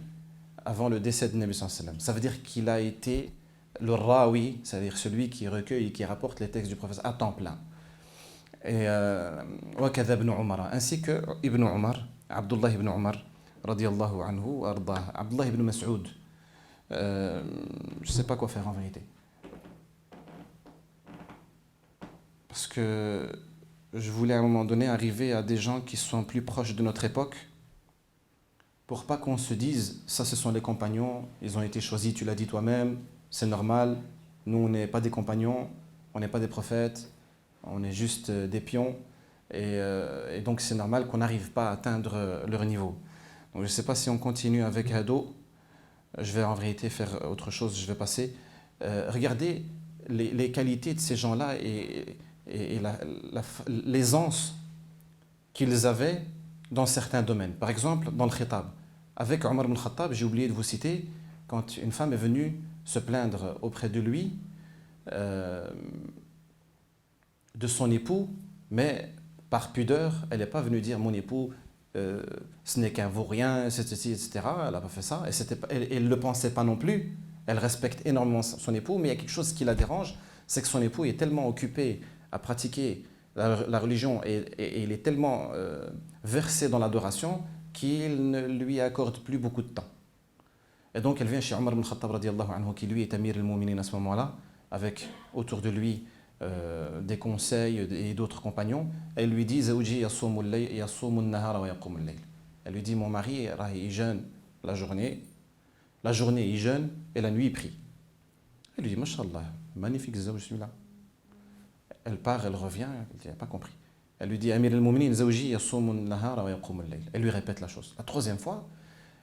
avant le décès de Nabi sallallahu alayhi wa sallam. Ça veut dire qu'il a été le rawi, c'est-à-dire celui qui recueille et qui rapporte les textes du prophète à temps plein. Et وكذا ابن عمر, ainsi que Ibn Umar, Abdullah ibn Umar radiyallahu anhu, Abdullah ibn Mas'ud. Je ne sais pas quoi faire en vérité, parce que je voulais à un moment donné arriver à des gens qui sont plus proches de notre époque, pour pas qu'on se dise ça, ce sont les compagnons, ils ont été choisis, tu l'as dit toi-même, c'est normal, nous on n'est pas des compagnons, on n'est pas des prophètes, on est juste des pions, et donc c'est normal qu'on n'arrive pas à atteindre leur niveau. Donc je ne sais pas si on continue avec Hado, je vais en vérité faire autre chose, je vais passer. Regardez les qualités de ces gens-là et l'aisance qu'ils avaient dans certains domaines. Par exemple, dans le khitab. Avec Omar ibn Khattab, j'ai oublié de vous citer, quand une femme est venue se plaindre auprès de lui de son époux, mais par pudeur, elle n'est pas venue dire mon époux ce n'est qu'un vaurien, etc. Elle n'a pas fait ça, et elle ne le pensait pas non plus. Elle respecte énormément son époux, mais il y a quelque chose qui la dérange, c'est que son époux est tellement occupé à pratiquer la religion et il est tellement versé dans l'adoration qu'il ne lui accorde plus beaucoup de temps. Et donc elle vient chez Omar ibn Khattab radiyallahu anhu, qui lui est Amir al-Mu'minin à ce moment-là, avec autour de lui des conseils et d'autres compagnons. Elle lui dit Zawji yasumu an-nahara wa yaqumu al-layl. Elle lui dit mon mari il jeûne la journée il jeûne et la nuit il prie. Elle lui dit Mashallah, magnifique zawj celui-là. Elle part, elle revient, elle n'a pas compris. Elle lui dit Amir al-Mu'minin Zawji yasumu an-nahara wa yaqumu al-layl. Elle lui répète la chose. La troisième fois,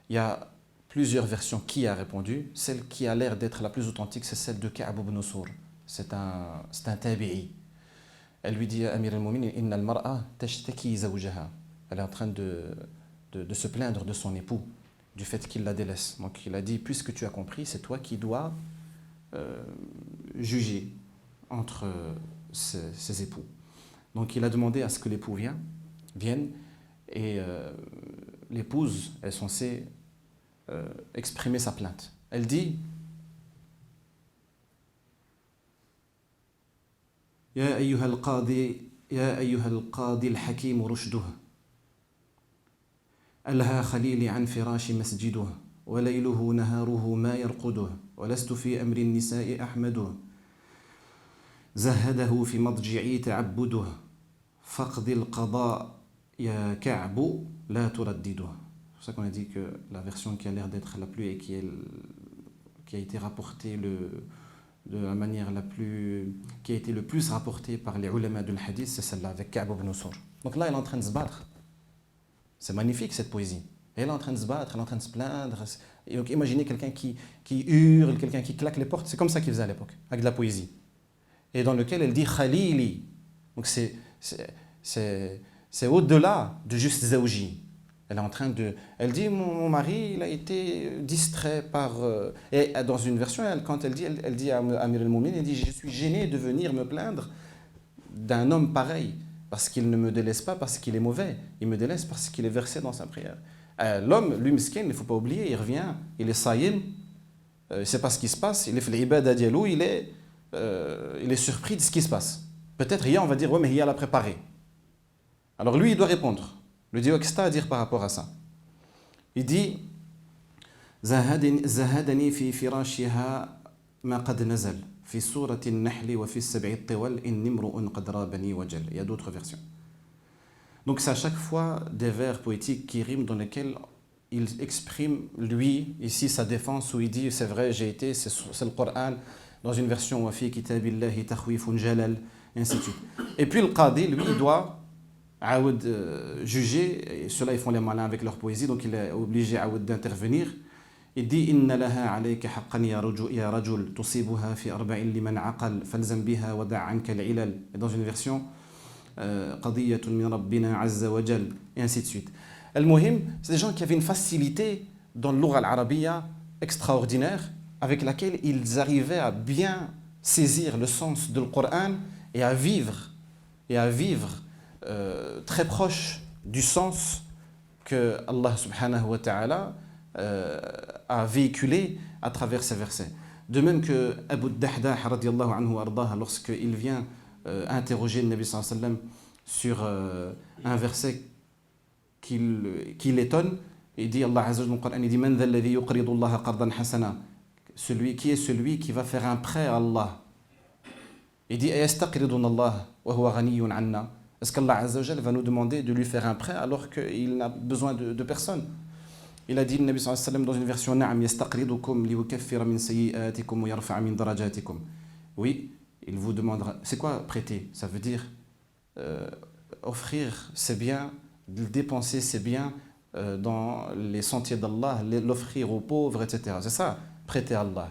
il y a plusieurs versions qui a répondu. Celle qui a l'air d'être la plus authentique, c'est celle de Ka'b ibn Sur. C'est un tabi'i. Elle lui dit Amir al-Mu'minin inna al-mar'a tashtaki zawjaha. Elle est en train de se plaindre de son époux, du fait qu'il la délaisse. Donc il a dit puisque tu as compris, c'est toi qui dois juger entre ses époux. Donc il a demandé à ce que l'époux vienne et l'épouse est censée exprimer sa plainte. Elle dit يا أيها القاضي الحكيم رشده ألهى خليلي عن فراش مسجده وليله نهاره ما يرقده ولست في أمر النساء أحمده زهده في مضجعي تعبده فاقض القضاء يا كعب لا تردده. C'est pour ça qu'on a dit que la version qui a l'air d'être la plus et qui a été rapportée de la manière qui a été le plus rapportée par les ulama du hadith, c'est celle-là avec Ka'b ibn Sur. Donc là, elle est en train de se battre. C'est magnifique cette poésie. Elle est en train de se battre, elle est en train de se plaindre. Et donc imaginez quelqu'un qui hurle, quelqu'un qui claque les portes. C'est comme ça qu'il faisait à l'époque, avec de la poésie. Et dans lequel elle dit Khalili. Donc c'est c'est au-delà de juste Zawji. Elle est en train de... Elle dit, mon mari, il a été distrait par... Et dans une version, quand elle dit à Amir al-Moumine, elle dit, je suis gênée de venir me plaindre d'un homme pareil, parce qu'il ne me délaisse pas parce qu'il est mauvais, il me délaisse parce qu'il est versé dans sa prière. L'homme, lui, miskin, il ne faut pas oublier, il revient, il est saïm, il ne sait pas ce qui se passe, il est fait l'ibada dialou, il est surpris de ce qui se passe. Peut-être Hiya, on va dire, ouais, mais Hiya l'a préparé. Alors lui, il doit répondre. Le dit, qu'est-ce que tu as à dire par rapport à ça? Il dit, زهدني في فراشها ما قد نزل في سورة النحل وفي السبع الطوال إني امرؤ قد رابني وجل. Il y a d'autres versions. Donc c'est à chaque fois des vers poétiques qui riment dans lesquels il exprime, lui, ici sa défense, où il dit, c'est vrai, j'ai été, c'est le Coran, dans une version, وفي كتاب الله تخويف جلل, et ainsi de suite. Et puis le Qadi, lui, il doit juger, et ceux-là ils font les malins avec leur poésie, donc il est obligé d'intervenir. Il dit إن لها عليك حقا يا رجل تصيبها في أربع لمن عقل فالزم بها ودع عنك العلل. Et dans une version قضية من ربنا عز وجل, et ainsi de suite. Al-Muhim, c'est des gens qui avaient une facilité dans le lugha al-arabiyya extraordinaire, avec laquelle ils arrivaient à bien saisir le sens du Coran et à vivre très proche du sens que Allah subhanahu wa ta'ala a véhiculé à travers ces versets. De même que Abu Dahdah radiyallahu anhu ardaha, lorsqu'il vient interroger le Nabi sallallahu alayhi wa sallam sur un verset qui l'étonne, il dit, Allah azza wa jalla dans le Coran, il dit, Man dha alladhi yuqridu Allah qardan hasana, celui qui va faire un prêt à Allah. Il dit, ayastaqriduna Allah wa huwa ghaniyyun anna. Est-ce qu'Allah azza wa jalla va nous demander de lui faire un prêt alors qu'il n'a besoin de personne? Il a dit, le Nabi sallallahu alayhi wa sallam, dans une version, Na'am yastaqridukum liyukaffira min sayyi'atikum wa yarfa'a min darajatikum. Oui, il vous demandera. C'est quoi prêter? Ça veut dire offrir ses biens, dépenser ses biens dans les sentiers d'Allah, l'offrir aux pauvres, etc. C'est ça, prêter à Allah.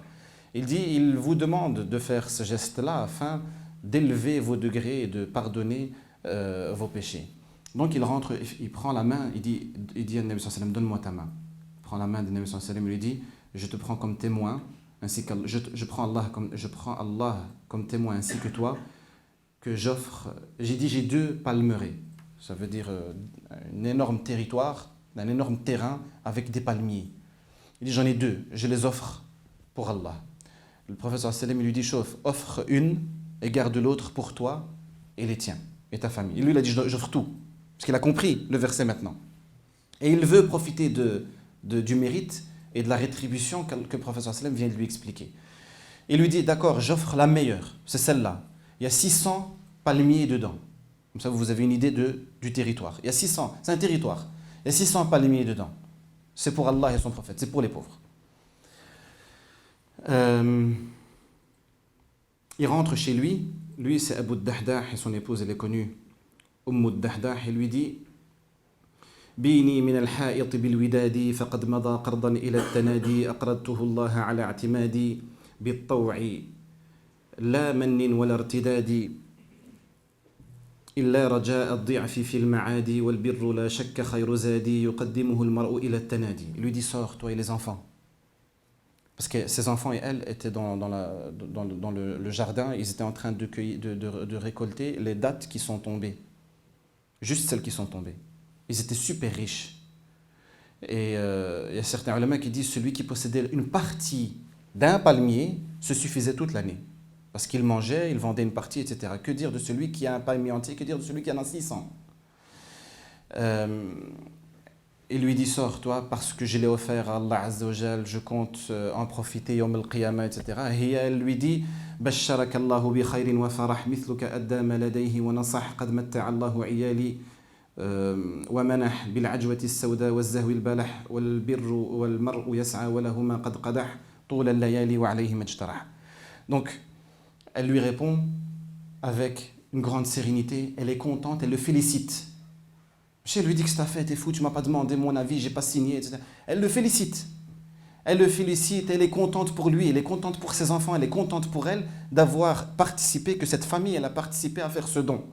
Il dit, il vous demande de faire ce geste-là afin d'élever vos degrés et de pardonner vos péchés. Donc il rentre, il prend la main, il dit à Nabi sallallahu alayhi wa sallam, donne-moi ta main. Il prend la main de Nabi sallallahu alayhi wa sallam, il lui dit, je te prends comme témoin, ainsi que je prends Allah comme témoin ainsi que toi, que j'offre, j'ai 2 palmeraies. Ça veut dire un énorme territoire, un énorme terrain avec des palmiers. Il dit, j'en ai 2, je les offre pour Allah. Le prophète sallallahu alayhi wa sallam, il lui dit, chauffe, offre une et garde l'autre pour toi et les tiens et ta famille. Et lui, il a dit, j'offre tout. Parce qu'il a compris le verset maintenant. Et il veut profiter du mérite et de la rétribution que le prophète sallallahu alayhi wa sallam vient de lui expliquer. Il lui dit, d'accord, j'offre la meilleure, c'est celle-là. Il y a 600 palmiers dedans. Comme ça, vous avez une idée du territoire. Il y a 600, c'est un territoire. Il y a 600 palmiers dedans. C'est pour Allah et son prophète, c'est pour les pauvres. Il rentre chez lui. Lui, c'est Abu Dahdah et son épouse, elle est connue. Dahdah, il lui dit بيني من الحائط بالوداد فقد مضى قرضا إلى التنادي أقرضته الله على اعتمادي بالطوع لا من ولا ارتداد إلا رجاء الضعف في المعادي والبر لا شك خير زادي يقدمه المرء إلى التنادي. Il lui dit, sors, toi et les enfants. Parce que ses enfants et elle étaient dans le jardin, ils étaient en train de récolter les dattes qui sont tombées. Juste celles qui sont tombées. Ils étaient super riches. Et il y a certains ulama qui disent celui qui possédait une partie d'un palmier se suffisait toute l'année. Parce qu'il mangeait, il vendait une partie, etc. Que dire de celui qui a un palmier entier? Que dire de celui qui en a 600? Il lui dit, sors toi, parce que je l'ai offert à Allah Azza wa Jal, je compte en profiter, yawm al-qiyamah, etc. Et elle lui dit, بشرك الله بخير وفرح مثلك أدام لديه ونصح قد متع الله عيالي ومنح بالعجوة السوداء والزهو البلح والبر والمرء يسعى وله ما قد قدح طول الليالي وعليه ما اجترح. Donc, elle lui répond avec une grande sérénité, elle est contente, elle le félicite. Je lui dis que c'est ta fait, t'es fou, tu m'as pas demandé mon avis, j'ai pas signé, etc. Elle le félicite. Elle le félicite, elle est contente pour lui, elle est contente pour ses enfants, elle est contente pour elle d'avoir participé, que cette famille, elle a participé à faire ce don.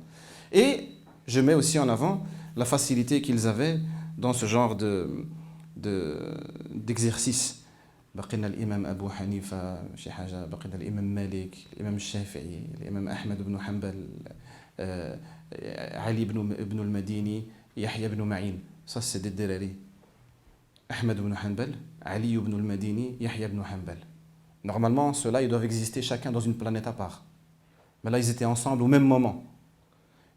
Et je mets aussi en avant la facilité qu'ils avaient dans ce genre d'exercice. بقينا الإمام أبو حنيفة شي حاجة، بقينا الإمام مالك، الإمام الشافعي، الإمام أحمد بن حنبل، علي بن المديني، يحيى بن معين. Ça c'est des دراري. Ahmed ibn Hanbal, Ali ibn al-Madini, Yahya ibn Hanbal. Normalement, ceux-là, ils doivent exister chacun dans une planète à part. Mais là, ils étaient ensemble au même moment.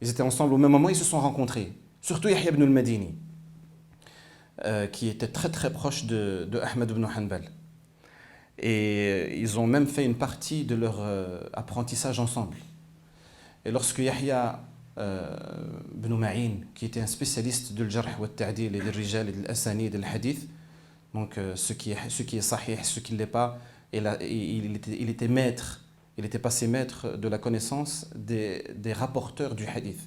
Ils étaient ensemble au même moment, ils se sont rencontrés. Surtout Yahya ibn al-Madini, qui était très très proche de Ahmed ibn Hanbal. Et ils ont même fait une partie de leur apprentissage ensemble. Et lorsque Yahya ibn Ma'in, qui était un spécialiste de l'jarh wa al-ta'dil et des rijal et de l'asanid et de l'hadith, donc ce qui est sahih, ce qui ne l'est pas, il était maître, il était passé maître de la connaissance des rapporteurs du hadith.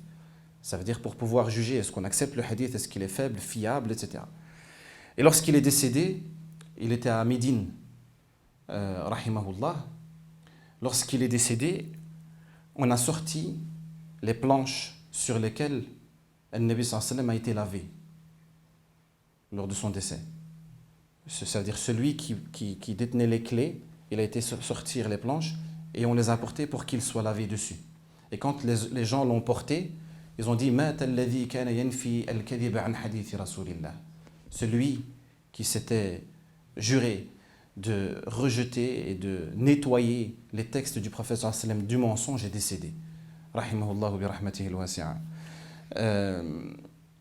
Ça veut dire pour pouvoir juger est-ce qu'on accepte le hadith, est-ce qu'il est faible, fiable, etc. Et lorsqu'il est décédé, il était à Médine, rahimahullah. Lorsqu'il est décédé, on a sorti les planches sur lesquelles le Nabi sallallahu alayhi wa sallam a été lavé lors de son décès. C'est-à-dire celui qui détenait les clés, il a été sortir les planches et on les a portées pour qu'il soit lavé dessus. Et quand les gens l'ont porté, ils ont dit مات الذي كان ينفي الكذب عن حديث رسول الله. Celui qui s'était juré de rejeter et de nettoyer les textes du prophète sallallahu alayhi wa sallam du mensonge est décédé. Rahimahullah bi rahmatihi al-wasi'a.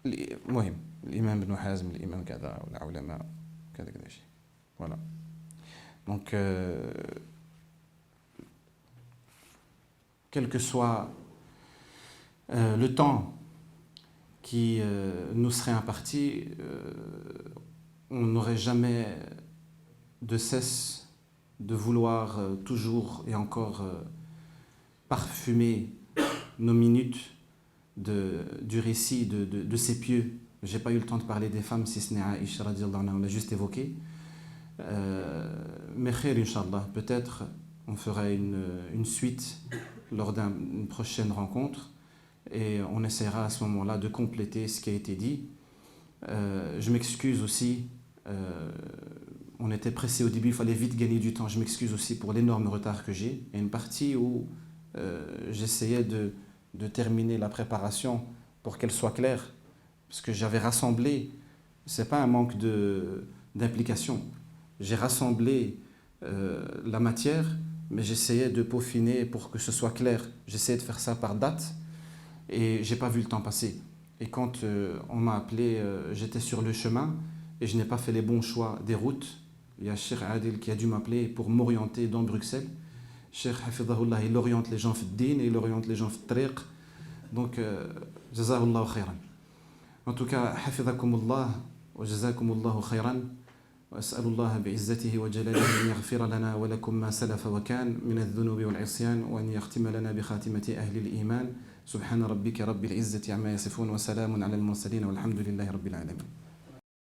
المهم الإمام ابن حازم الإمام كذا والعلماء كذا كذا شيء. Voilà. Donc quel que soit le temps qui nous serait imparti, on n'aurait jamais de cesse de vouloir toujours et encore parfumer nos minutes du récit de ces pieux. Je n'ai pas eu le temps de parler des femmes, si ce n'est Aïcha radiallahu anha, on l'a juste évoqué. Mais khair, Inch'Allah, peut-être on fera une suite lors d'une prochaine rencontre et on essaiera à ce moment-là de compléter ce qui a été dit. Je m'excuse aussi, on était pressé au début, il fallait vite gagner du temps. Je m'excuse aussi pour l'énorme retard que j'ai. Il y a une partie où j'essayais de terminer la préparation pour qu'elle soit claire, parce que j'avais rassemblé, ce n'est pas un manque d'implication, j'ai rassemblé la matière, mais j'essayais de peaufiner pour que ce soit clair. J'essayais de faire ça par date et je n'ai pas vu le temps passer. Et quand on m'a appelé, j'étais sur le chemin et je n'ai pas fait les bons choix des routes. Il y a Cheikh Adil qui a dû m'appeler pour m'orienter dans Bruxelles. Cheikh Hafidahullah, il oriente les gens في الدين et il oriente les gens في الطريق. Donc, jazahullah khayran. En tout cas, حفظكم وجزاكم الله خيرا. وأسأل الله بعزته وجلاله أن يغفر لنا ولكم ما سلف وكان من الذنوب والعصيان وأن يختم لنا بخاتمة أهل الإيمان. سبحان ربك رب العزة عما يصفون وسلام على المرسلين والحمد لله رب العالمين.